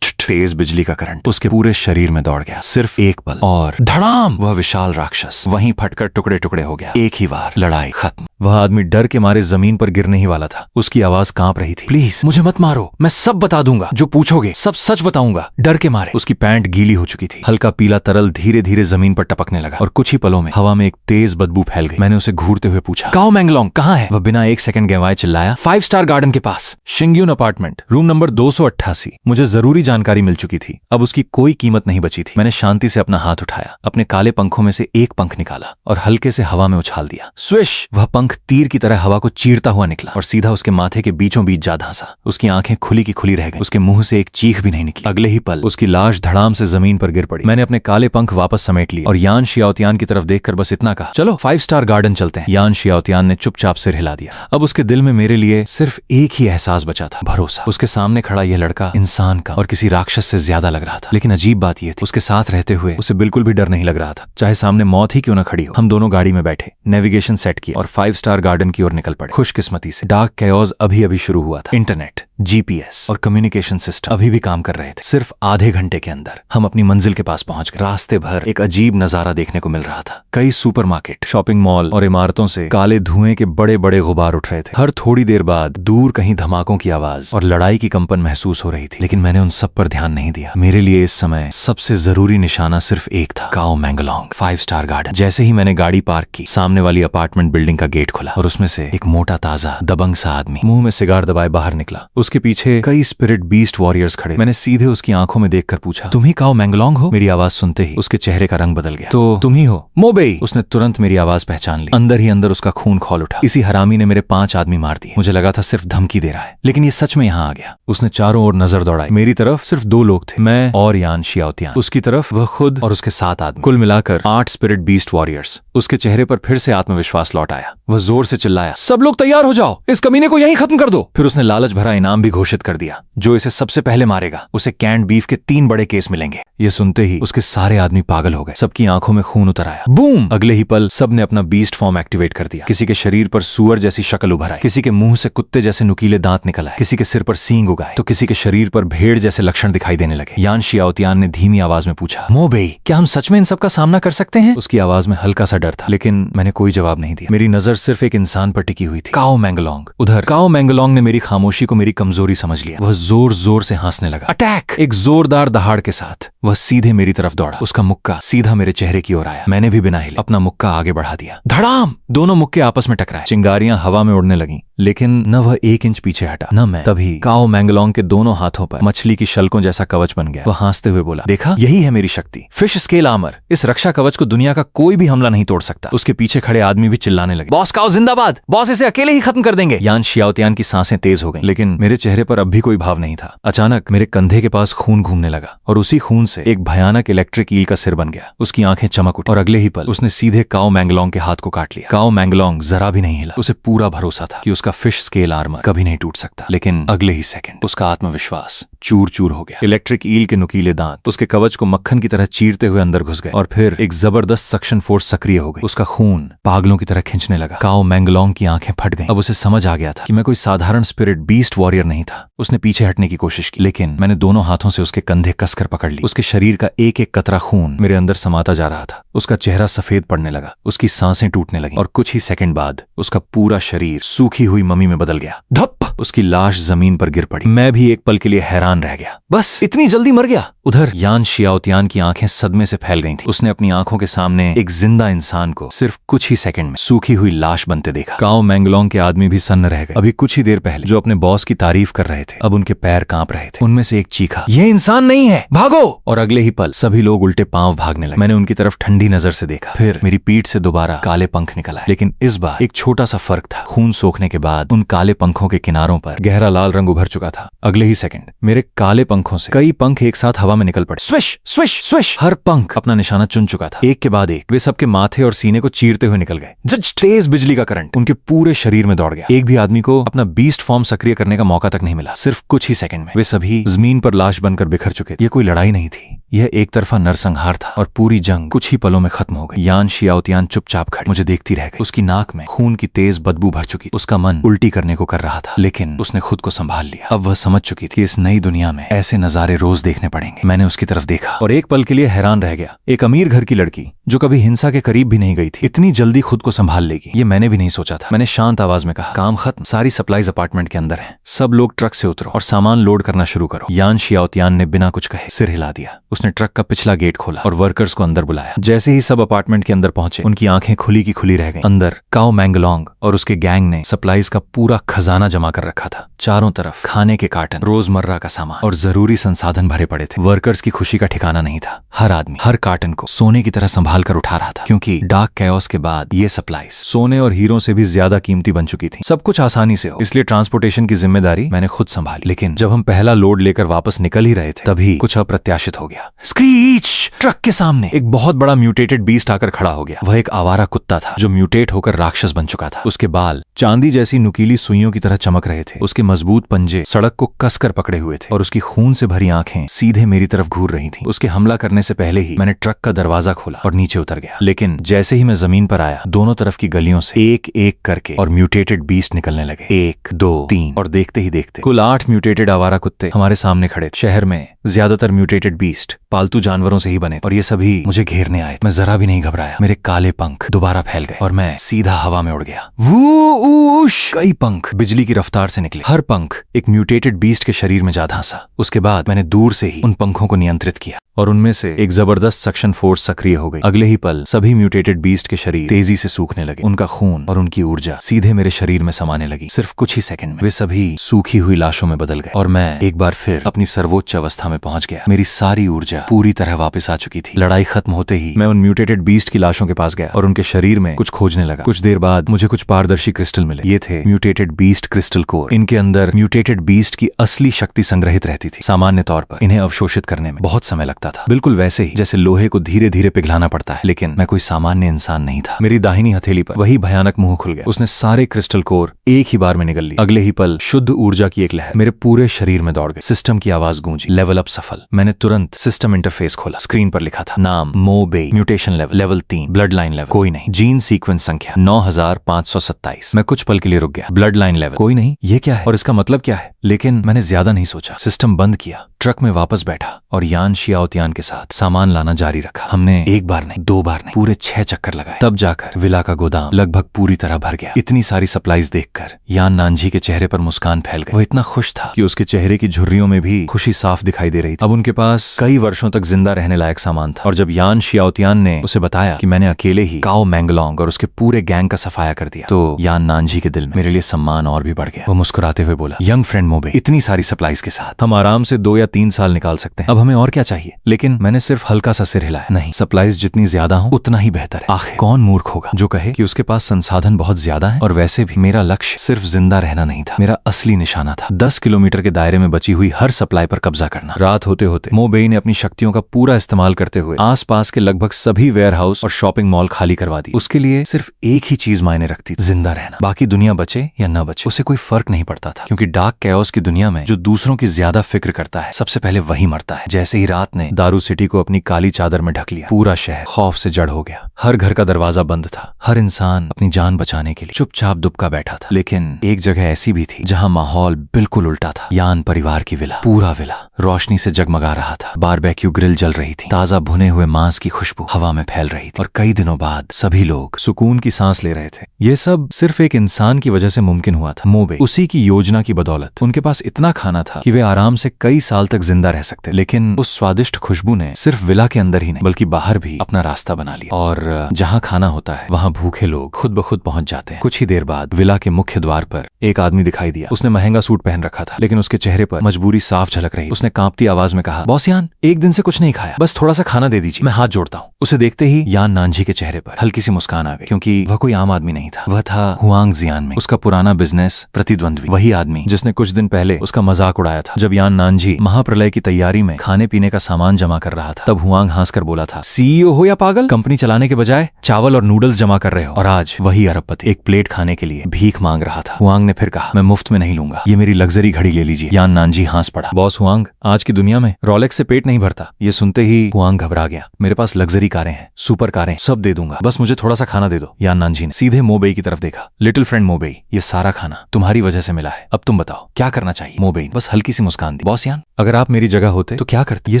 तेज बिजली का करंट उसके पूरे शरीर में दौड़ गया। सिर्फ एक पल और धड़ाम, वह विशाल राक्षस वहीं फटकर टुकड़े टुकड़े हो गया। एक ही बार लड़ाई खत्म। वह आदमी डर के मारे जमीन पर गिरने ही वाला था। उसकी आवाज कांप रही थी, प्लीज मुझे मत मारो, मैं सब बता दूंगा, जो पूछोगे सब सच बताऊंगा। डर के मारे उसकी पैंट गीली हो चुकी थी। हल्का पीला तरल धीरे धीरे जमीन पर टपकने लगा और कुछ ही पलों में हवा में एक तेज बदबू फैल गई। मैंने उसे घूरते हुए पूछा, काओ मैंगलोंग कहाँ है? वह बिना एक सेकंड गंवाए चिल्लाया, 5 स्टार गार्डन के पास, शिंग्यून अपार्टमेंट, रूम नंबर 288। मुझे जरूरी जानकारी मिल चुकी थी। अब उसकी कोई कीमत नहीं बची थी। मैंने शांति से अपना हाथ उठाया, अपने काले पंखों में से एक पंख निकाला और हल्के से हवा में उछाल दिया। स्विश! वह पंख तीर की तरह हवा को चीरता हुआ निकला और सीधा उसके माथे के बीचों बीच जा धंसा। उसकी आंखें खुली की खुली रह गईं। उसके मुंह से एक चीख भी नहीं निकली। अगले ही पल उसकी लाश धड़ाम से जमीन पर गिर पड़ी। मैंने अपने काले पंख वापस समेट लिए और यान शियाओतियान की तरफ देखकर बस इतना कहा, चलो 5 स्टार गार्डन चलते हैं। यान शियाओतियान ने चुपचाप सिर हिला दिया। अब उसके दिल में मेरे लिए सिर्फ एक ही एहसास बचा था, भरोसा। उसके सामने खड़ा यह लड़का इंसान का और किसी राक्षस से ज्यादा लग रहा था। लेकिन अजीब बात यह थी, उसके साथ रहते हुए उसे बिल्कुल भी डर नहीं लग रहा था, चाहे सामने मौत ही क्यों न खड़ी हो। हम दोनों गाड़ी में बैठे, नेविगेशन सेट किया और 5 स्टार गार्डन की ओर निकल पड़े। खुशकिस्मती से डार्क कैओस अभी अभी शुरू हुआ था। इंटरनेट, जीपीएस और कम्युनिकेशन सिस्टम अभी भी काम कर रहे थे। सिर्फ आधे घंटे के अंदर हम अपनी मंजिल के पास पहुंच गए। रास्ते भर एक अजीब नजारा देखने को मिल रहा था। कई सुपरमार्केट, शॉपिंग मॉल और इमारतों से काले धुएं के बड़े बड़े गुबार उठ रहे थे। हर थोड़ी देर बाद दूर कहीं धमाकों की आवाज और लड़ाई की कंपन महसूस हो रही थी, लेकिन मैंने उन सब पर ध्यान नहीं दिया। मेरे लिए इस समय सबसे जरूरी निशाना सिर्फ एक था, काओ मैंगलोंग 5 स्टार गार्डन। जैसे ही मैंने गाड़ी पार्क की, सामने वाली अपार्टमेंट बिल्डिंग का गेट खुला और उसमें से एक मोटा ताजा दबंग सा आदमी मुंह में सिगार दबाए बाहर निकला। उसके पीछे कई स्पिरिट बीस्ट वॉरियर्स खड़े। मैंने सीधे उसकी आंखों में देखकर पूछा, तुम ही काओ मैंगलोंग हो? मेरी आवाज सुनते ही उसके चेहरे का रंग बदल गया। तो तुम ही हो मोबेई? उसने तुरंत मेरी आवाज पहचान ली। अंदर ही अंदर उसका खून खौल उठा। इसी हरामी ने मेरे 5 आदमी मार दिए। मुझे लगा था सिर्फ धमकी दे रहा है, लेकिन ये सच में यहाँ आ गया। उसने चारों ओर नजर दौड़ाई। मेरी तरफ सिर्फ 2 लोग थे, मैं और यान शियाओतियान। उसकी तरफ वह खुद और उसके 7 आदमी, कुल मिलाकर 8 स्पिरिट बीस्ट वॉरियर्स। उसके चेहरे पर फिर से आत्मविश्वास लौट आया। वह जोर से चिल्लाया, सब लोग तैयार हो जाओ, इस कमीने को यहीं खत्म कर दो। फिर उसने लालच भरा इनाम भी घोषित कर दिया। जो इसे सबसे पहले मारेगा उसे कैंड बीफ के 3 बड़े केस मिलेंगे। ये सुनते ही उसके सारे आदमी पागल हो गए। सबकी आंखों में खून उतर आया। बूम! अगले ही पल सबने अपना बीस्ट फॉर्म एक्टिवेट कर दिया। किसी के शरीर पर सुअर जैसी शक्ल उभर आई, किसी के मुंह से कुत्ते जैसे नुकीले दांत निकल आए, किसी के सिर पर सींग उगाए, तो किसी के शरीर पर भेड़ जैसे लक्षण दिखाई देने लगे। यान शियाओतियान ने धीमी आवाज में पूछा, मोबेई, क्या हम सच में इन सब का सामना कर सकते हैं? उसकी आवाज में हल्का सा डर था, लेकिन मैंने कोई जवाब नहीं दिया। मेरी नजर सिर्फ एक इंसान पर टिकी हुई थी, काओ मैंगलोंग। उधर काओ मैंगलोंग ने मेरी खामोशी को मेरी कमजोरी समझ लिया। वह जोर जोर से हंसने लगा। अटैक! एक जोरदार दहाड़ के साथ वह सीधे मेरी तरफ दौड़ा। उसका मुक्का सीधा मेरे चेहरे की ओर आया। मैंने भी बिना हिले अपना मुक्का आगे बढ़ा दिया। धड़ाम! दोनों मुक्के आपस में टकराए। चिंगारियां हवा में उड़ने लगीं, लेकिन न वह 1 इंच पीछे हटा, न मैं। तभी काओ मैंगलोंग के दोनों हाथों पर मछली की शल्कों जैसा कवच बन गया। वह हंसते हुए बोला, देखा, यही है मेरी शक्ति, फिश स्केल आर्मर। इस रक्षा कवच को दुनिया का कोई भी हमला नहीं तोड़ सकता। उसके पीछे खड़े आदमी भी चिल्लाने लगे, बॉस काओ जिंदाबाद, बॉस इसे अकेले ही खत्म कर देंगे। यान शियाओतियान की सांसें तेज हो गईं, लेकिन मेरे चेहरे पर अब भी कोई भाव नहीं था। अचानक मेरे कंधे के पास खून घूमने लगा और उसी खून से एक भयानक इलेक्ट्रिक ईल का सिर बन गया। उसकी आंखें चमक उठी और अगले ही पल उसने सीधे काओ मैंगलोंग के हाथ को काट लिया। काओ मैंगलोंग जरा भी नहीं हिला। उसे पूरा भरोसा था कि उसका फिश स्केल आर्मर कभी नहीं टूट सकता, लेकिन अगले ही सेकंड उसका आत्मविश्वास चूर चूर हो गया। इलेक्ट्रिक ईल के नुकीले दांत उसके कवच को मक्खन की तरह चीरते हुए अंदर घुस गए और फिर एक जबरदस्त सक्शन फोर्स सक्रिय हो गई। उसका खून पागलों की तरह खींचने लगा। काओ मैंगलोंग की आंखें फट गईं। अब उसे समझ आ गया था कि मैं कोई साधारण स्पिरिट बीस्ट वॉरियर नहीं था। उसने पीछे हटने की कोशिश की, लेकिन मैंने दोनों हाथों से उसके कंधे कसकर पकड़ ली। उसके शरीर का एक एक कतरा खून मेरे अंदर समाता जा रहा था। उसका चेहरा सफेद पड़ने लगा, उसकी सांसें टूटने लगीं और कुछ ही सेकंड बाद उसका पूरा शरीर सूखी हुई मम्मी में बदल गया। धप! उसकी लाश जमीन पर गिर पड़ी। मैं भी एक पल के लिए हैरान रह गया, बस इतनी जल्दी मर गया। उधर यान शियाओतियान की आंखें सदमे से फैल गई थी। उसने अपनी आंखों के सामने एक जिंदा इंसान को सिर्फ कुछ ही सेकंड में सूखी हुई लाश बनते देखा। काओ मैंगलोंग के आदमी भी सन्न रह गए। अभी कुछ ही देर पहले जो अपने बॉस की तारीफ कर रहे थे, अब उनके पैर कांप रहे थे। उनमें से एक चीखा, यह इंसान नहीं है, भागो! और अगले ही पल सभी लोग उल्टे पांव भागने लगे। मैंने उनकी तरफ ठंडी नजर से देखा, फिर मेरी पीठ से दोबारा काले पंख निकल आए। लेकिन इस बार एक छोटा सा फर्क था। खून सोखने के बाद उन काले पंखों के किनारों पर गहरा लाल रंग उभर चुका था। अगले ही सेकंड मेरे काले पंखों से कई पंख एक साथ हवा में निकल पड़े। Swish swish swish! हर पंख अपना निशाना चुन चुका था। एक के बाद एक वे सबके माथे और सीने को चीरते हुए निकल गए। जज! तेज बिजली का करंट उनके पूरे शरीर में दौड़ गया। एक भी आदमी को अपना बीस्ट फॉर्म सक्रिय करने का मौका तक नहीं मिला। सिर्फ कुछ ही सेकंड में वे सभी जमीन पर लाश बनकर बिखर चुके थे। ये कोई लड़ाई नहीं थी, यह एक तरफा नरसंहार था और पूरी जंग कुछ ही पलों में खत्म हो गई। यान शियाओतियान चुपचाप खड़ी मुझे देखती रह गई। उसकी नाक में खून की तेज बदबू भर चुकी। उसका मन उल्टी करने को कर रहा था, लेकिन उसने खुद को संभाल लिया। अब वह समझ चुकी थी इस नई दुनिया में ऐसे नजारे रोज देखने पड़ेंगे। मैंने उसकी तरफ देखा और एक पल के लिए हैरान रह गया। एक अमीर घर की लड़की जो कभी हिंसा के करीब भी नहीं गई थी, इतनी जल्दी खुद को संभाल लेगी, ये मैंने भी नहीं सोचा था। मैंने शांत आवाज में कहा, काम खत्म, सारी सप्लाईज अपार्टमेंट के अंदर हैं। सब लोग ट्रक से उतरो और सामान लोड करना शुरू करो। यान शियाओतियान ने बिना कुछ कहे सिर हिला दिया। उसने ट्रक का पिछला गेट खोला और वर्कर्स को अंदर बुलाया। जैसे ही सब अपार्टमेंट के अंदर पहुंचे, उनकी आंखें खुली की खुली रह गईं। अंदर काओ मैंगलोंग और उसके गैंग ने सप्लाईज का पूरा खजाना जमा कर रखा था। चारों तरफ खाने के कार्टन, रोजमर्रा का सामान और जरूरी संसाधन भरे पड़े थे। वर्कर्स की खुशी का ठिकाना नहीं था। हर आदमी हर कार्टन को सोने की तरह संभाल कर उठा रहा था, क्योंकि डार्क कैओस के बाद ये सप्लाईज सोने और हीरों से भी ज्यादा कीमती बन चुकी थी। सब कुछ आसानी से हो, इसलिए ट्रांसपोर्टेशन की जिम्मेदारी मैंने खुद संभाली। लेकिन जब हम पहला लोड लेकर वापस निकल ही रहे थे, तभी कुछ अप्रत्याशित हो हो गया। स्क्रीच! ट्रक के सामने एक बहुत बड़ा म्यूटेटेड बीस्ट आकर खड़ा हो गया। वह एक आवारा कुत्ता था जो म्यूटेट होकर राक्षस बन चुका था। उसके बाल चांदी जैसी नुकीली सुइयों की तरह चमक रहे थे। उसके मजबूत पंजे सड़क को कसकर पकड़े हुए थे और उसकी खून से भरी आंखें सीधे मेरी तरफ घूर रही थीं। उसके हमला करने से पहले ही मैंने ट्रक का दरवाजा खोला और नीचे उतर गया। लेकिन जैसे ही मैं जमीन पर आया, दोनों तरफ की गलियों से एक एक करके और म्यूटेटेड बीस्ट निकलने लगे। 1, 2, 3 और देखते ही देखते कुल 8 म्यूटेटेड आवारा कुत्ते हमारे सामने खड़े थे। शहर में ज्यादातर म्यूटेटेड बीस्ट पालतू जानवरों से ही बने और ये सभी मुझे घेरने आए। मैं जरा भी नहीं घबराया। मेरे काले पंख दोबारा फैल गए और मैं सीधा हवा में उड़ गया। वूश! कई पंख बिजली की रफ्तार से निकले। हर पंख एक म्यूटेटेड बीस्ट के शरीर में जा धंसा। उसके बाद मैंने दूर से ही उन पंखों को नियंत्रित किया और उनमें से एक जबरदस्त सक्शन फोर्स सक्रिय हो गई। अगले ही पल सभी म्यूटेटेड बीस्ट के शरीर तेजी से सूखने लगे। उनका खून और उनकी ऊर्जा सीधे मेरे शरीर में समाने लगी। सिर्फ कुछ ही सेकंड में वे सभी सूखी हुई लाशों में बदल गए और मैं एक बार फिर अपनी सर्वोच्च अवस्था में पहुंच गया। मेरी सारी ऊर्जा पूरी तरह वापस आ चुकी थी। लड़ाई खत्म होते ही मैं उन म्यूटेटेड बीस्ट की लाशों के पास गया और उनके शरीर में कुछ खोजने लगा। कुछ देर बाद मुझे कुछ पारदर्शी क्रिस्टल मिले। ये थे म्यूटेटेड बीस्ट क्रिस्टल कोर। इनके अंदर म्यूटेटेड बीस्ट की असली शक्ति संग्रहित रहती थी। सामान्य तौर पर इन्हें अवशोषित करने में बहुत समय लगता था, बिल्कुल वैसे ही जैसे लोहे को धीरे धीरे पिघलाना पड़ता है। लेकिन मैं कोई सामान्य इंसान नहीं था। मेरी दाहिनी हथेली पर वही भयानक मुंह खुल गया। उसने सारे क्रिस्टल कोर एक ही बार में निगल ली। अगले ही पल शुद्ध ऊर्जा की एक लहर मेरे पूरे शरीर में दौड़ गई। सिस्टम की आवाज गूंजी, लेवल अप सफल। मैंने तुरंत सिस्टम इंटरफेस खोला। स्क्रीन पर लिखा था नाम मो बेई, mutation level level 3, blood line level कोई नहीं, जीन सीक्वेंस संख्या 9527। मैं कुछ पल के लिए रुक गया। ब्लड लाइन लेवल कोई नहीं, ये क्या है और इसका मतलब क्या है? लेकिन मैंने ज्यादा नहीं सोचा। सिस्टम बंद किया, ट्रक में वापस बैठा और यान शियाओतियान के साथ सामान लाना जारी रखा। हमने एक बार नहीं, 2 बार नहीं, पूरे 6 चक्कर लगाए। तब जाकर विला का गोदाम लगभग पूरी तरह भर गया। इतनी सारी सप्लाईज देखकर यान नानजी के चेहरे पर मुस्कान फैल गई। वो इतना खुश था कि उसके चेहरे की झुर्रियों में भी खुशी साफ दिखाई दे रही थी। अब उनके पास कई वर्षों तक जिंदा रहने लायक सामान था। और जब यान शियाओतियान ने उसे बताया कि मैंने अकेले ही काओ मैंगलोंग और उसके पूरे गैंग का सफाया कर दिया, तो यान नानजी के दिल में मेरे लिए सम्मान और भी बढ़ गया। वो मुस्कुराते हुए बोला, यंग फ्रेंड मोबे, इतनी सारी सप्लाईज के साथ हम आराम से 2 या 3 साल निकाल सकते हैं। अब हमें और क्या चाहिए? लेकिन मैंने सिर्फ हल्का सा सिर हिलाया। नहीं, सप्लाईज जितनी ज्यादा हो उतना ही बेहतर है। आखिर कौन मूर्ख होगा जो कहे कि उसके पास संसाधन बहुत ज्यादा है? और वैसे भी मेरा लक्ष्य सिर्फ जिंदा रहना नहीं था। मेरा असली निशाना था 10 किलोमीटर के दायरे में बची हुई हर सप्लाई पर कब्जा करना। रात होते होते मोबेई ने अपनी शक्तियों का पूरा इस्तेमाल करते हुए आसपास के लगभग सभी वेयरहाउस और शॉपिंग मॉल खाली करवा दी। उसके लिए सिर्फ एक ही चीज मायने रखती, जिंदा रहना। बाकी दुनिया बचे या न बचे उसे कोई फर्क नहीं पड़ता था, क्योंकि डार्क कैओस की दुनिया में जो दूसरों की ज्यादा फिक्र करता है सबसे पहले वही मरता है। जैसे ही रात ने दारू सिटी को अपनी काली चादर में ढक लिया, पूरा शहर खौफ से जड़ हो गया। हर घर का दरवाजा बंद था। हर इंसान अपनी जान बचाने के लिए चुपचाप दुबका बैठा था। लेकिन एक जगह ऐसी भी थी जहां माहौल बिल्कुल उल्टा था। यान परिवार की विला, पूरा विला रोशनी से जगमगा रहा था। बारबेक्यू ग्रिल जल रही थी। ताजा भुने हुए मांस की खुशबू हवा में फैल रही थी और कई दिनों बाद सभी लोग सुकून की सांस ले रहे थे। ये सब सिर्फ एक इंसान की वजह से मुमकिन हुआ था, मोबे। उसी की योजना की बदौलत उनके पास इतना खाना था कि वे आराम से कई साल तक जिंदा रह सकते। लेकिन उस स्वादिष्ट खुशबू ने सिर्फ विला के अंदर ही नहीं बल्कि बाहर भी अपना रास्ता बना लिया। और जहां खाना होता है वहां भूखे लोग खुद ब खुद पहुंच जाते हैं। कुछ ही देर बाद विला के मुख्य द्वार पर एक आदमी दिखाई दिया। उसने महंगा सूट पहन रखा था, लेकिन उसके चेहरे पर मजबूरी साफ झलक रही। उसने कांपती आवाज में कहा, बॉस यान, एक दिन से कुछ नहीं खाया, बस थोड़ा सा खाना दे दीजिए, मैं हाथ जोड़ता हूँ। उसे देखते ही यान नानजी के चेहरे पर हल्की सी मुस्कान आ गई, क्योंकि वह कोई आम आदमी नहीं था। वह था हुआंग जियान में उसका पुराना बिजनेस प्रतिद्वंद्वी, वही आदमी जिसने कुछ दिन पहले उसका मजाक उड़ाया था। जब यान नानजी महाप्रलय की तैयारी में खाने पीने का सामान जमा कर रहा था, तब हुआंग हंसकर बोला था, सीईओ हो या पागल, कंपनी चलाने के बजाय चावल और नूडल्स जमा कर रहे हो। और आज वही अरबपति एक प्लेट खाने के लिए भीख मांग रहा था। हुआंग ने फिर कहा, मैं मुफ्त में नहीं लूंगा, ये मेरी लग्जरी घड़ी ले लीजिए। यान नानजी हंस पड़ा, बॉस हुआंग, आज की दुनिया में रोलेक्स से पेट नहीं भरता। ये सुनते ही हुआंग घबरा गया। मेरे पास लग्जरी कारें हैं, सुपर कारें, सब दे दूंगा, बस मुझे थोड़ा सा खाना दे दो। यान नानजी ने सीधे मोबेई की तरफ देखा। लिटिल फ्रेंड मोबेई, ये सारा खाना तुम्हारी वजह से मिला है, अब तुम बताओ क्या करना चाहिए। मोबेई बस हल्की सी मुस्कान दी, बॉस यान, अगर आप मेरी जगह होते तो क्या करते? ये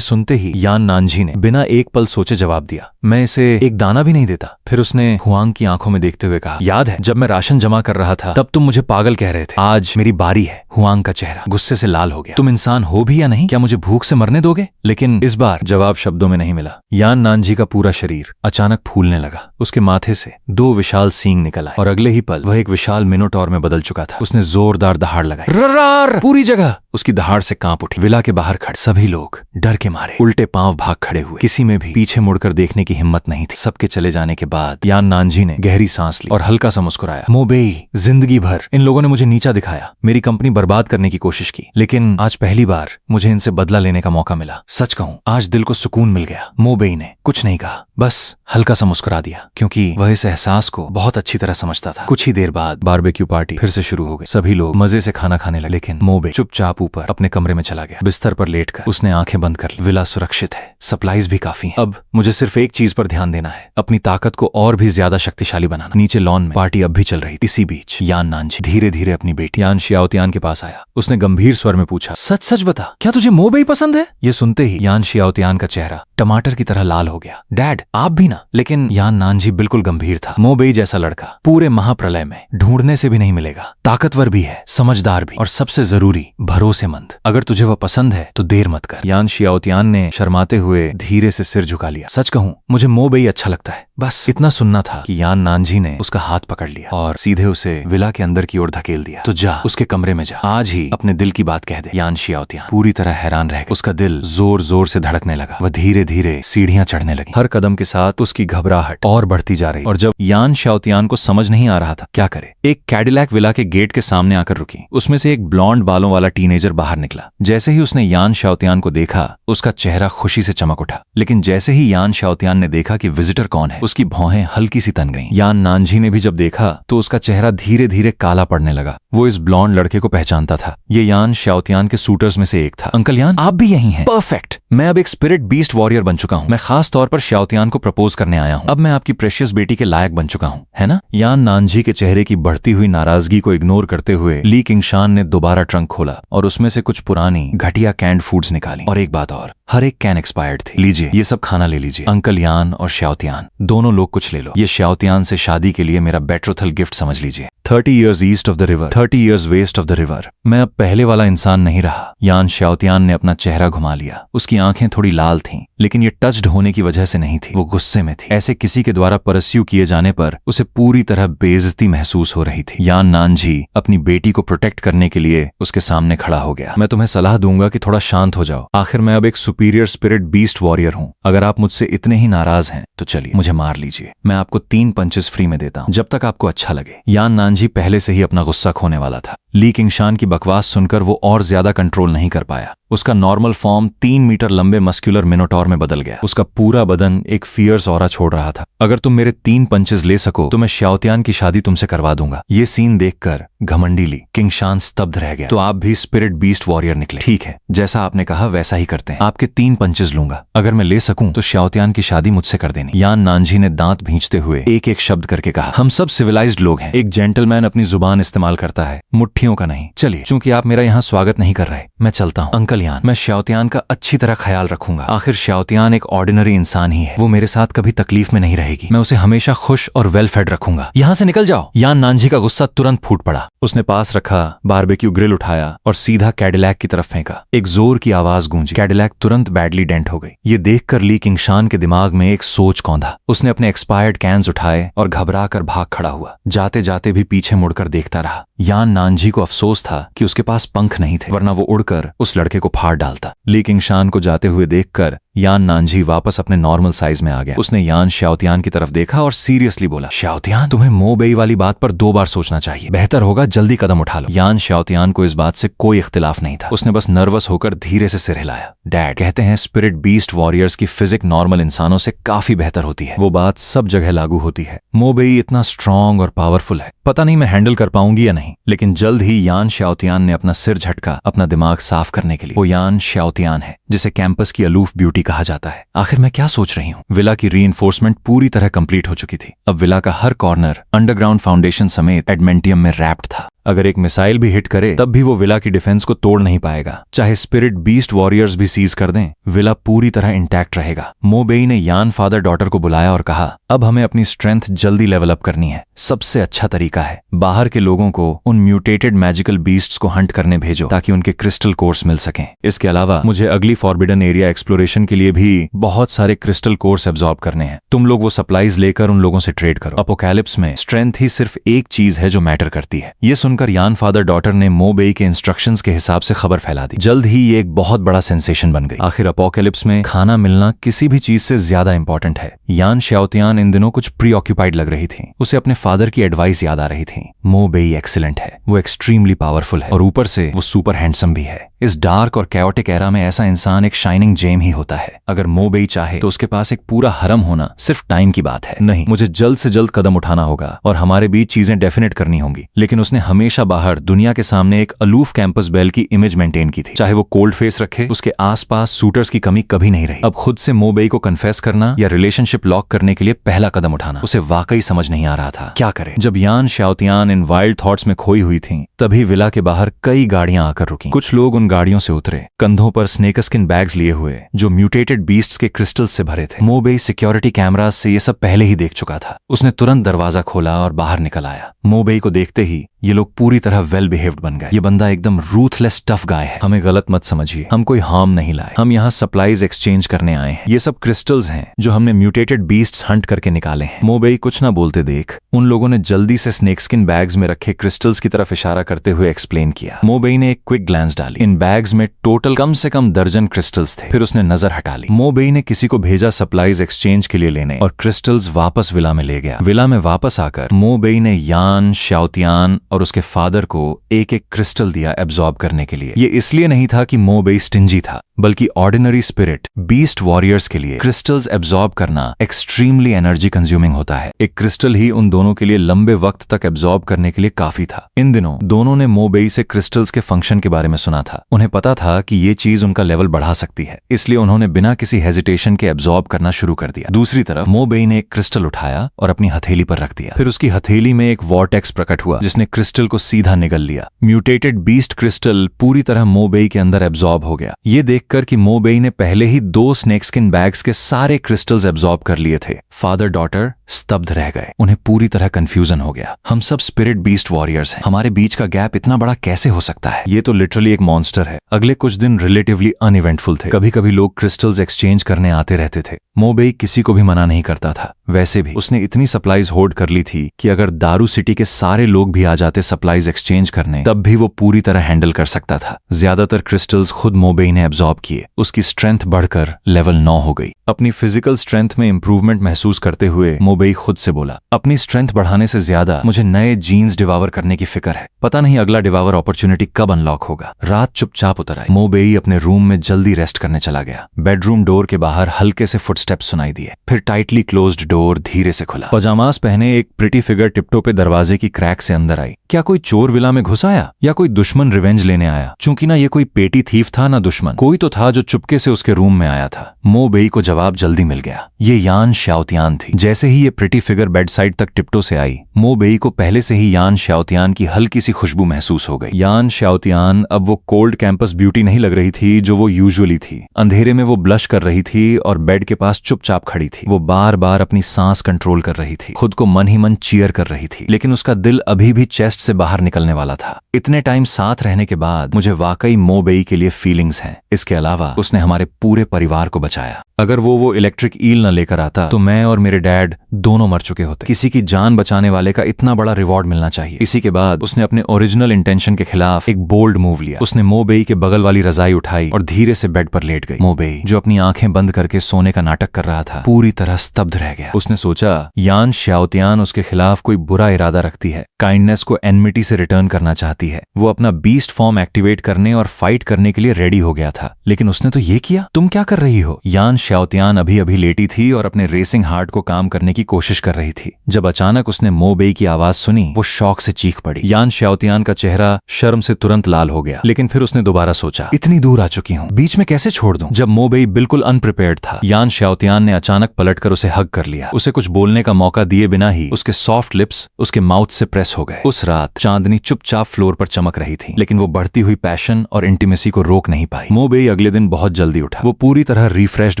सुनते ही यान नानजी ने बिना एक पल सोचे जवाब दिया, मैं इसे एक दाना भी नहीं देता। फिर उसने हुआंग की आंखों में देखते हुए कहा, याद है जब मैं राशन जमा कर रहा था तब तुम मुझे पागल कह रहे थे, आज मेरी बारी है। हुआंग का चेहरा गुस्से से लाल हो गया, तुम इंसान हो भी या नहीं? क्या मुझे भूख से मरने दोगे? लेकिन इस बार जवाब शब्दों में नहीं मिला। यान नानजी का पूरा शरीर अचानक फूलने लगा। उसके माथे से 2 विशाल सींग निकल आए और अगले ही पल वह एक विशाल मिनोटॉर में बदल चुका था। उसने जोरदार दहाड़ लगाई, ररार! पूरी जगह उसकी दहाड़ से कांप उठी। विला के बाहर खड़े सभी लोग डर के मारे उल्टे पांव भाग खड़े हुए। किसी में भी पीछे मुड़कर देखने की हिम्मत नहीं थी। सबके चले जाने के बाद यान नानजी ने गहरी सांस ली और हल्का सा मुस्कुराया। मोबेई, जिंदगी भर इन लोगों ने मुझे नीचा दिखाया, मेरी कंपनी बर्बाद करने की कोशिश की, लेकिन आज पहली बार मुझे इनसे बदला लेने का मौका मिला। सच कहूं, आज दिल को सुकून मिल गया। मोबेई ने कुछ नहीं कहा, बस हल्का सा मुस्कुरा दिया, क्योंकि वह इस एहसास को बहुत अच्छी तरह समझता था। कुछ ही देर बाद बारबेक्यू पार्टी फिर से शुरू हो गई। सभी लोग मजे से खाना खाने लगे, लेकिन मोबेई चुपचाप ऊपर अपने कमरे में चला गया। बिस्तर पर लेटकर उसने आंखें बंद कर ली। विला सुरक्षित है, सप्लाईज भी काफी हैं। अब मुझे सिर्फ एक चीज पर ध्यान देना है, अपनी ताकत को और भी ज्यादा शक्तिशाली बनाना। नीचे लॉन में पार्टी अब भी चल रही थी। इसी बीच यान नानजी धीरे धीरे अपनी बेटी यान शियाओतियान के पास आया। उसने गंभीर स्वर में पूछा, सच सच बता, क्या तुझे मोबेई पसंद है? ये सुनते ही यान शियाओतियान का चेहरा टमाटर की तरह लाल हो गया। डैड, आप भी ना। लेकिन यान नानजी बिल्कुल गंभीर था। मोबेई जैसा लड़का पूरे महाप्रलय में ढूंढने से भी नहीं मिलेगा। ताकतवर भी है, समझदार भी, और सबसे जरूरी भरोसेमंद। अगर तुझे वह पसंद है तो देर मत कर। यान शियाओतियान ने शर्माते हुए धीरे से सिर झुका लिया। सच कहूं, मुझे मोबेई अच्छा लगता है, बस इतना सुनना था कि यान नानजी ने उसका हाथ पकड़ लिया और सीधे उसे विला के अंदर की ओर धकेल दिया। तो जा, उसके कमरे में जा, आज ही अपने दिल की बात कह दे। यान शियाओतियान पूरी तरह हैरान रह गया। उसका दिल जोर जोर से धड़कने लगा। वह धीरे धीरे सीढ़ियां चढ़ने लगी। हर कदम के साथ उसकी घबराहट और बढ़ती जा रही। और जब यान शियाओतियान को समझ नहीं आ रहा था क्या करे, एक कैडिलैक विला के गेट के सामने आकर रुकी। उसमें से एक ब्लॉन्ड बालों वाला टीनेजर बाहर निकला। जैसे ही उसने यान शियाओतियान को देखा, उसका चेहरा खुशी से चमक उठा। लेकिन जैसे ही यान शियाओतियान ने देखा कि विजिटर कौन है, उसकी भौहें हल्की सी तन गईं। यान नानजी ने भी जब देखा तो उसका चेहरा धीरे धीरे काला पड़ने लगा। वो इस ब्लॉन्ड लड़के को पहचानता था। ये यान शियाओतियान के सूटर्स में से एक था। अंकल यान, आप भी यही हैं? परफेक्ट, मैं अब एक स्पिरिट बीस्ट वॉरियर बन चुका हूँ। मैं खास तौर पर शियाओतियान को प्रपोज करने आया हूँ। अब मैं आपकी प्रेशियस बेटी के लायक बन चुका हूँ, है ना? यान नानजी के चेहरे की बढ़ती हुई नाराजगी को इग्नोर करते हुए ली किंगशान ने दोबारा ट्रंक खोला और उसमें से कुछ पुरानी घटिया कैंड फूड्स निकाली। और एक बात और, हर एक कैन एक्सपायर्ड थी। लीजिए, ये सब खाना ले लीजिए। अंकल यान और शियाओतियान दोनों लोग कुछ ले लो। ये शियाओतियान से शादी के लिए मेरा बेट्रोथल गिफ्ट समझ लीजिए। 30 years east of the river, 30 years west of the river. मैं अब पहले वाला इंसान नहीं रहा। यान शियाओतियान ने अपना चेहरा घुमा लिया। उसकी आंखें थोड़ी लाल थीं, लेकिन ये टच्ड होने की वजह से नहीं थी, वो गुस्से में थी। ऐसे किसी के द्वारा परस्यू किए जाने पर उसे पूरी तरह बेइज्जती महसूस हो रही थी। यान नानजी अपनी बेटी को प्रोटेक्ट करने के लिए उसके सामने खड़ा हो गया। मैं तुम्हें सलाह दूंगा कि थोड़ा शांत हो जाओ। आखिर मैं अब एक सुपीरियर स्पिरिट बीस्ट वॉरियर हूँ। अगर आप मुझसे इतने ही नाराज हैं तो चलिए, मुझे मार लीजिए। मैं आपको 3 पंचेस फ्री में देता हूँ, जब तक आपको अच्छा लगे। यान नानजी पहले से ही अपना गुस्सा खोने वाला था। ली किंगशान की बकवास सुनकर वो और ज्यादा कंट्रोल नहीं कर पाया। उसका नॉर्मल फॉर्म 3 मीटर लंबे मस्कुलर मिनोटॉर में बदल गया। उसका पूरा बदन एक फियर्स ऑरा छोड़ रहा था। अगर तुम मेरे 3 पंचेस ले सको तो मैं शियाओतियान की शादी तुमसे करवा दूंगा। ये सीन देखकर घमंडी ली किंगशान स्तब्ध रह गया। तो आप भी स्पिरिट बीस्ट वॉरियर निकले। ठीक है, जैसा आपने कहा वैसा ही करते हैं। आपके 3 पंचेस लूंगा। अगर मैं ले सकूं तो शियाओतियान की शादी मुझसे कर देनी। यान नानजी ने दांत भींचते हुए एक एक शब्द करके कहा, हम सब सिविलाइज्ड लोग हैं। एक जेंटलमैन अपनी जुबान इस्तेमाल करता है, मुट्ठियों का नहीं। चलिए, चूंकि आप मेरा यहाँ स्वागत नहीं कर रहे, मैं चलता हूँ। अंकल यान, मैं शियाओतियान का अच्छी तरह ख्याल रखूंगा। आखिर शियाओतियान एक ऑर्डिनरी इंसान ही है। वो मेरे साथ कभी तकलीफ में नहीं रहेगी। मैं उसे हमेशा खुश और वेल फेड रखूंगा। यहाँ से निकल जाओ। यान नानजी का गुस्सा तुरंत फूट पड़ा। उसने पास रखा बारबेक्यू ग्रिल उठाया और सीधा कैडिलैक की तरफ फेंका। एक जोर की आवाज गूंजी। कैडिलैक तुरंत बैडली डेंट हो गई। ये देखकर ली किंगशान के दिमाग में एक सोच कौंधा। उसने अपने एक्सपायर्ड कैंस उठाए और घबरा कर भाग खड़ा हुआ। जाते जाते भी पीछे मुड़कर देखता रहा। यान नानजी को अफसोस था कि उसके पास पंख नहीं थे, वरना वो उड़कर उस लड़के को फाड़ डालता। ली किंगशान को जाते हुए देखकर यान नानजी वापस अपने नॉर्मल साइज में आ गया। उसने यान शियाओतियान की तरफ देखा और सीरियसली बोला, शियाओतियान, तुम्हें मोबेई वाली बात पर 2 बार सोचना चाहिए। बेहतर होगा जल्दी कदम उठा लो। यान शियाओतियान को इस बात से कोई इख्तिलाफ नहीं था। उसने बस नर्वस होकर धीरे से सिर हिलाया। डैड, कहते हैं स्पिरिट बीस्ट वॉरियर्स की फिजिक नॉर्मल इंसानों से काफी बेहतर होती है। वो बात सब जगह लागू होती है। मोबेई इतना स्ट्रांग और पावरफुल है, पता नहीं मैं हैंडल कर पाऊंगी या नहीं। लेकिन जल्द ही यान शियाओतियान ने अपना सिर झटका अपना दिमाग साफ करने के लिए। वो यान शियाओतियान है जिसे कैंपस की अलूफ ब्यूटी कहा जाता है। आखिर मैं क्या सोच रही हूँ? विला की रीइंफोर्समेंट पूरी तरह कंप्लीट हो चुकी थी। अब विला का हर कॉर्नर अंडरग्राउंड फाउंडेशन समेत एडमेंटियम में रैप्ड था। अगर एक मिसाइल भी हिट करे तब भी वो विला की डिफेंस को तोड़ नहीं पाएगा। चाहे स्पिरिट बीस्ट वॉरियर्स भी सीज कर दें, विला पूरी तरह इंटैक्ट रहेगा। मोबेई ने यान फादर डॉटर को बुलाया और कहा, अब हमें अपनी स्ट्रेंथ जल्दी लेवल अप करनी है। सबसे अच्छा तरीका है बाहर के लोगों को उन म्यूटेटेड मैजिकल बीस्ट्स को हंट करने भेजो ताकि उनके क्रिस्टल कोर्स मिल सकें। इसके अलावा मुझे अगली फॉरबिडन एरिया एक्सप्लोरेशन के लिए भी बहुत सारे क्रिस्टल कोर्स एब्जॉर्ब करने हैं। तुम लोग वो सप्लाईज लेकर उन लोगों से ट्रेड करो। अपोकैलिप्स में स्ट्रेंथ ही सिर्फ एक चीज है जो मैटर करती है। ये सुनकर सुनकर यान फादर डॉटर ने मो बेई के इंस्ट्रक्शंस के हिसाब से खबर फैला दी। जल्द ही ये एक बहुत बड़ा सेंसेशन बन गई। आखिर अपोकैलिप्स में खाना मिलना किसी भी चीज से ज्यादा इंपॉर्टेंट है। यान शाओतियान इन दिनों कुछ प्रीऑक्यूपाइड लग रही थी। उसे अपने फादर की एडवाइस याद आ रही थी। मो बेई एक्सीलेंट है, वो एक्सट्रीमली पावरफुल है और ऊपर से वो सुपर हैंडसम भी है। इस डार्क और कैओटिक एरा में ऐसा इंसान एक शाइनिंग जेम ही होता है। अगर मो बेई चाहे तो उसके पास एक पूरा हरम होना सिर्फ टाइम की बात है। नहीं, मुझे जल्द से जल्द कदम उठाना होगा और हमारे बीच चीजें डेफिनेट करनी होंगी। लेकिन उसने हमेशा बाहर दुनिया के सामने एक अलूफ कैंपस बेल की इमेज मेंटेन की थी। चाहे वो कोल्ड फेस रखे, उसके आसपास सूटर्स की कमी कभी नहीं रही। अब खुद से मो बेई को कन्फेस करना या रिलेशनशिप लॉक करने के लिए पहला कदम उठाना उसे वाकई समझ नहीं आ रहा था। क्या करे? जब यान शाओतियान इन वाइल्ड थॉट्स में खोई हुई थी, तभी विला के बाहर कई गाड़ियां आकर रुकी। कुछ लोग उन गाड़ियों से उतरे, कंधों पर स्नेकस्किन बैग्स लिए हुए जो म्यूटेटेड बीस्ट्स के क्रिस्टल्स से भरे थे। मो बेई सिक्योरिटी कैमरास से ये सब पहले ही देख चुका था। उसने तुरंत दरवाजा खोला और बाहर निकल आया। मो बेई को देखते ही ये लोग पूरी तरह वेल बिहेव्ड बन गए। ये बंदा एकदम रूथलेस टफ गाय है। हमें गलत मत समझिए, हम कोई हार्म नहीं लाए। हम यहाँ सप्लाईज एक्सचेंज करने आए हैं। ये सब क्रिस्टल्स हैं जो हमने म्यूटेटेड बीस्ट्स हंट करके निकाले हैं। मो बेई कुछ ना बोलते देख उन लोगों ने जल्दी से स्नेकस्किन बैग्स में रखे क्रिस्टल्स की तरफ इशारा करते हुए एक्सप्लेन किया। मो बेई ने एक क्विक ग्लैंस डाली। इन बैग्स में टोटल कम से कम दर्जन क्रिस्टल्स थे। फिर उसने नजर हटा ली। मो बेई ने किसी को भेजा सप्लाईज एक्सचेंज के लिए लेने और क्रिस्टल्स वापस विला में ले गया। विला में वापस आकर मो बेई ने यान शाओतियान और उसके फादर को एक एक क्रिस्टल दिया एब्जॉर्ब करने के लिए। ये इसलिए नहीं था कि मो बेई स्टिंजी था, बल्कि ऑर्डिनरी स्पिरिट बीस्ट वॉरियर्स के लिए क्रिस्टल्स एब्जॉर्ब करना एक्सट्रीमली एनर्जी कंज्यूमिंग होता है। एक क्रिस्टल ही उन दोनों के लिए लंबे वक्त तक एब्जॉर्ब करने के लिए काफी था। इन दिनों दोनों ने मो बेई से क्रिस्टल्स के फंक्शन के बारे में सुना था। उन्हें पता था कि ये चीज उनका लेवल बढ़ा सकती है, इसलिए उन्होंने बिना किसी हेजिटेशन के एब्जॉर्ब करना शुरू कर दिया। दूसरी तरफ मो बेई ने एक क्रिस्टल उठाया और अपनी हथेली पर रख दिया। फिर उसकी हथेली में एक वॉर्टेक्स प्रकट हुआ जिसने क्रिस्टल को सीधा निगल लिया। म्यूटेटेड बीस्ट क्रिस्टल पूरी तरह मो बेई के अंदर एब्जॉर्ब हो गया। ये देखकर कि मो बेई ने पहले ही 2 स्नेकस्किन बैग्स के सारे क्रिस्टल्स एब्जॉर्ब कर लिए थे, फादर डॉटर स्तब्ध रह गए। उन्हें पूरी तरह कंफ्यूजन हो गया। हम सब स्पिरिट बीस्ट वॉरियर्स हैं, हमारे बीच का गैप इतना बड़ा कैसे हो सकता है? ये तो लिटरली एक मॉन्स्टर है। अगले कुछ दिन रिलेटिवली अनइवेंटफुल थे। कभी कभी लोग क्रिस्टल्स एक्सचेंज करने आते रहते थे। मो बेई किसी को भी मना नहीं करता था। वैसे भी उसने इतनी सप्लाईज होल्ड कर ली थी कि अगर दारू सिटी के सारे लोग भी आ जाते सप्लाईज एक्सचेंज करने, तब भी वो पूरी तरह हैंडल कर सकता था। ज्यादातर क्रिस्टल्स खुद मो बेई ने एब्जॉर्ब किए। उसकी स्ट्रेंथ बढ़कर लेवल 9 हो गई। अपनी फिजिकल स्ट्रेंथ में इंप्रूवमेंट महसूस करते हुए मो बेई खुद से बोला, अपनी स्ट्रेंथ बढ़ाने से ज्यादा मुझे नए जीन्स डिवावर करने की फिक्र है। पता नहीं अगला डिवावर अपॉर्चुनिटी कब अनलॉक होगा। रात चुपचाप उतर आई। मो बेई अपने रूम में जल्दी रेस्ट करने चला गया। बेडरूम डोर के बाहर हल्के से फुटस्टेप्स सुनाई दिए। फिर टाइटली क्लोज्ड डोर धीरे से खुला। पजामास पहने एक प्रिटी फिगर टिपटो पे दरवाजे की क्रैक से अंदर आई। क्या कोई चोर विला में घुस आया या कोई दुश्मन रिवेंज लेने आया? चूंकि ना ये कोई पेटी थीफ था ना दुश्मन, कोई तो था जो चुपके से उसके रूम में आया था। मो बेई को जवाब जल्दी मिल गया। ये यान शाओतियान थी। जैसे ही ये प्रिटी फिगर बेड साइड तक टिपटो से आई, मो बेई को पहले से ही यान शाओतियान की हल्की सी खुशबू महसूस हो गई। यान शाओतियान अब वो कोल्ड कैंपस ब्यूटी नहीं लग रही थी जो वो यूजुअली थी। अंधेरे में वो ब्लश कर रही थी और बेड के पास चुपचाप खड़ी थी। वो बार बार अपनी सांस कंट्रोल कर रही थी, खुद को मन ही मन चीयर कर रही थी, लेकिन उसका दिल अभी भी चेस्ट से बाहर निकलने वाला था। इतने टाइम साथ रहने के बाद मुझे वाकई मो बेई के लिए फीलिंग्स हैं। इसके अलावा उसने हमारे पूरे परिवार को बचाया। अगर वो इलेक्ट्रिक ईल न लेकर आता तो मैं और मेरे डैड दोनों मर चुके होते। किसी की जान बचाने वाले का इतना बड़ा रिवॉर्ड मिलना चाहिए। इसी के बाद उसने अपने ओरिजिनल इंटेंशन के खिलाफ एक बोल्ड मूव लिया। उसने मो बेई के बगल वाली रजाई उठाई और धीरे से बेड पर लेट गई। मो बेई, जो अपनी आंखें बंद करके सोने का नाटक कर रहा था, पूरी तरह स्तब्ध रह गया। उसने सोचा यान शाओतियान उसके खिलाफ कोई बुरा इरादा रखती है, काइंडनेस को एनमिटी से रिटर्न करना चाहती है। वो अपना बीस्ट फॉर्म एक्टिवेट करने और फाइट करने के लिए रेडी हो गया था, लेकिन उसने तो ये किया। तुम क्या कर रही हो? यान शाओतियान अभी अभी लेटी थी और अपने रेसिंग हार्ट को काम करने की कोशिश कर रही थी। जब अचानक उसने मो बेई की आवाज सुनी, वो शौक से चीख पड़ी। यान शाओतियान का चेहरा शर्म से तुरंत लाल हो गया, लेकिन फिर उसने दोबारा सोचा, इतनी दूर आ चुकी हूँ, बीच में कैसे छोड़ दूं? जब मो बेई बिल्कुल अनप्रिपेयर्ड था, यान शाओतियान ने अचानक पलटकर उसे हग कर लिया। उसे कुछ बोलने का मौका दिए बिना ही उसके सॉफ्ट लिप्स उसके माउथ से प्रेस हो गए। उस रात चांदनी चुपचाप फ्लोर पर चमक रही थी, लेकिन वो बढ़ती हुई पैशन और इंटीमेसी को रोक नहीं पाई। मो बेई अगले दिन बहुत जल्दी उठा। वो पूरी तरह रिफ्रेश्ड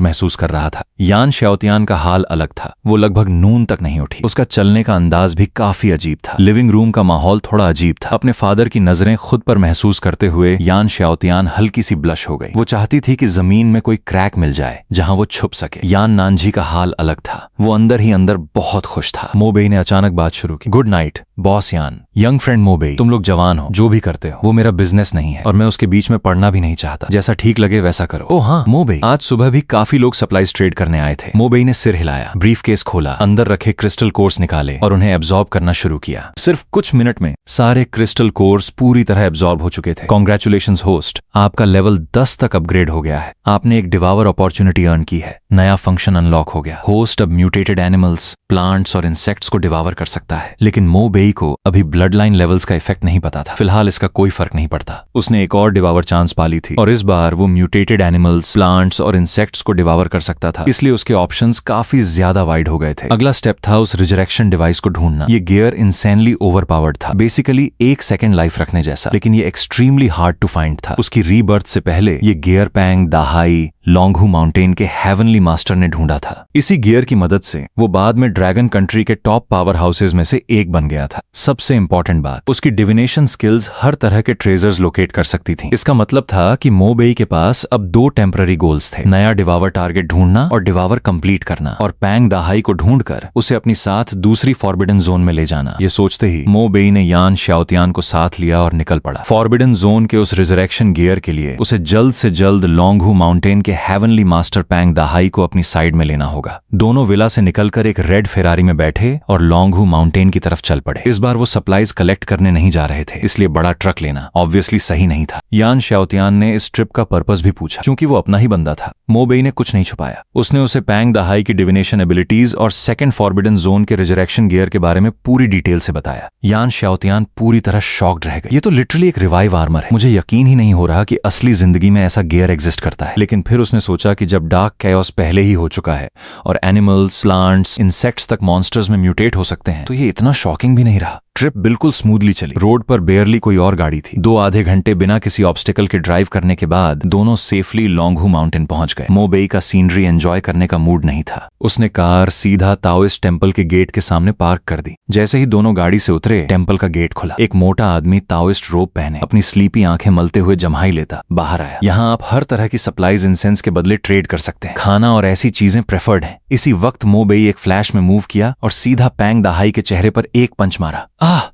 महसूस कर रहा था। यान शाओतियान का हाल अलग था। वो लगभग नून तक नहीं उठी। उसका चलने का अंदाज भी काफी अजीब था। लिविंग रूम का माहौल थोड़ा अजीब था। अपने फादर की नजरें खुद पर महसूस करते हुए यान शाओतियान हल्की सी ब्लश हो गई। वो चाहती थी कि जमीन में कोई क्रैक मिल जाए जहां वो छुप सके। यान नानजी का हाल अलग था। वो अंदर ही अंदर बहुत खुश था। मोबेई ने अचानक बात शुरू की। गुड नाइट बॉस यान। यंग फ्रेंड मोबेई, तुम लोग जवान हो, जो भी करते हो वो मेरा बिजनेस नहीं है और मैं उसके बीच में पड़ना भी नहीं चाहता। जैसा ठीक लगे वैसा करो। ओ हाँ मोबेई, आज सुबह भी काफी लोग सप्लाईज ट्रेड करने आए थे। मोबेई ने सिर हिलाया, ब्रीफ केस खोला, अंदर रखे क्रिस्टल कोर्स निकाले और उन्हें एब्जॉर्ब करना शुरू किया। सिर्फ कुछ मिनट में सारे क्रिस्टल कोर्स पूरी तरह एब्जॉर्ब हो चुके थे। कॉन्ग्रेचुलेशंस होस्ट, आपका लेवल 10 तक अपग्रेड हो गया है। आपने एक डिवावर अपॉर्चुनिटी अर्न की है। नया फंक्शन अनलॉक हो गया। होस्ट अब म्यूटेटेड एनिमल्स, प्लांट्स और इंसेक्ट्स को डिवावर कर सकता है। लेकिन मोबेई को अभी ब्लड लाइन लेवल्स का इफेक्ट नहीं पता था। फिलहाल इसका कोई फर्क नहीं पड़ता। उसने एक और डिवावर चांस पाली थी और इस बार वो म्यूटेटेड एनिमल्स, प्लांट्स और इंसेक्ट्स को डिवावर कर सकता था। इसलिए उसके ऑप्शंस काफी ज्यादा वाइड हो गए थे। अगला स्टेप था उस रिजरेक्शन डिवाइस को ढूंढना। ये गियर इंसैनली ओवरपावर्ड था, बेसिकली 1 सेकंड लाइफ रखने जैसा, लेकिन ये एक्सट्रीमली हार्ड टू फाइंड था। उसकी रीबर्थ से पहले ये गियर पैंग दाहाई लॉन्गहू माउंटेन के हेवनली मास्टर ने ढूंढा था। इसी गियर की मदद से वो बाद में ड्रैगन कंट्री के टॉप पावर हाउसेज में से एक बन गया था। सबसे इंपॉर्टेंट बात, उसकी डिविनेशन स्किल्स हर तरह के ट्रेजर्स लोकेट कर सकती थी। इसका मतलब था कि मोबेई के पास अब 2 टेम्पररी गोल्स थे, नया डिवावर टारगेट ढूंढना और डिवावर कंप्लीट करना, और पैंग दाहाई को ढूंढकर उसे अपनी साथ दूसरी फॉरबिडन जोन में ले जाना। ये सोचते ही मोबेई ने यान शाओतियान को साथ लिया और निकल पड़ा। फॉरबिडन जोन के उस रिजरेक्शन गियर के लिए उसे जल्द से जल्द लॉन्गहू माउंटेन के हेवनली मास्टर पैंग दाहाई को अपनी साइड में लेना होगा। दोनों विला से निकलकर एक रेड फेरारी में बैठे और लॉन्गहू माउंटेन की तरफ चल पड़े। इस बार वो सप्लाईज कलेक्ट करने नहीं जा रहे थे, इसलिए बड़ा ट्रक लेना ऑब्वियसली सही नहीं था। यान शाओतियान ने इस ट्रिप का पर्पस भी पूछा। चूंकि वो अपना ही बंदा था, मोबेई ने कुछ नहीं छुपाया। उसने उसे पैंग दाहाई की डिविनेशन एबिलिटीज और सेकंड फॉरबिडन जोन के रिजरेक्शन गियर के बारे में पूरी डिटेल से बताया। यान शाओतियान पूरी तरह शॉक्ड रह गए। ये तो लिटरली एक रिवाइव आर्मर है। मुझे यकीन ही नहीं हो रहा कि असली जिंदगी में ऐसा गियर एग्जिस्ट करता है। लेकिन फिर उसने सोचा कि जब डार्क कैओस पहले ही हो चुका है और एनिमल्स, प्लांट्स, इंसेक्ट्स तक मॉन्स्टर्स में म्यूटेट हो सकते हैं, तो ये इतना शॉकिंग भी नहीं रहा। ट्रिप बिल्कुल स्मूथली चली। रोड पर बेयरली कोई और गाड़ी थी। 2 आधे घंटे बिना किसी ऑब्स्टिकल के ड्राइव करने के बाद दोनों सेफली लॉन्गहू माउंटेन पहुंच गए। मोबेई का सीनरी एंजॉय करने का मूड नहीं था। उसने कार सीधा ताओइस्ट टेम्पल के गेट के सामने पार्क कर दी। जैसे ही दोनों गाड़ी से उतरे, टेम्पल का गेट खुला। एक मोटा आदमी ताओइस्ट रोब पहने अपनी स्लीपी आंखें मलते हुए जम्हाई लेता बाहर आया। यहाँ आप हर तरह की सप्लाईज इंसेंस के बदले ट्रेड कर सकते हैं। खाना और ऐसी चीजें प्रेफर्ड हैं। इसी वक्त मोबेई एक फ्लैश में मूव किया और सीधा पैंग दाहाई के चेहरे पर एक पंच मारा।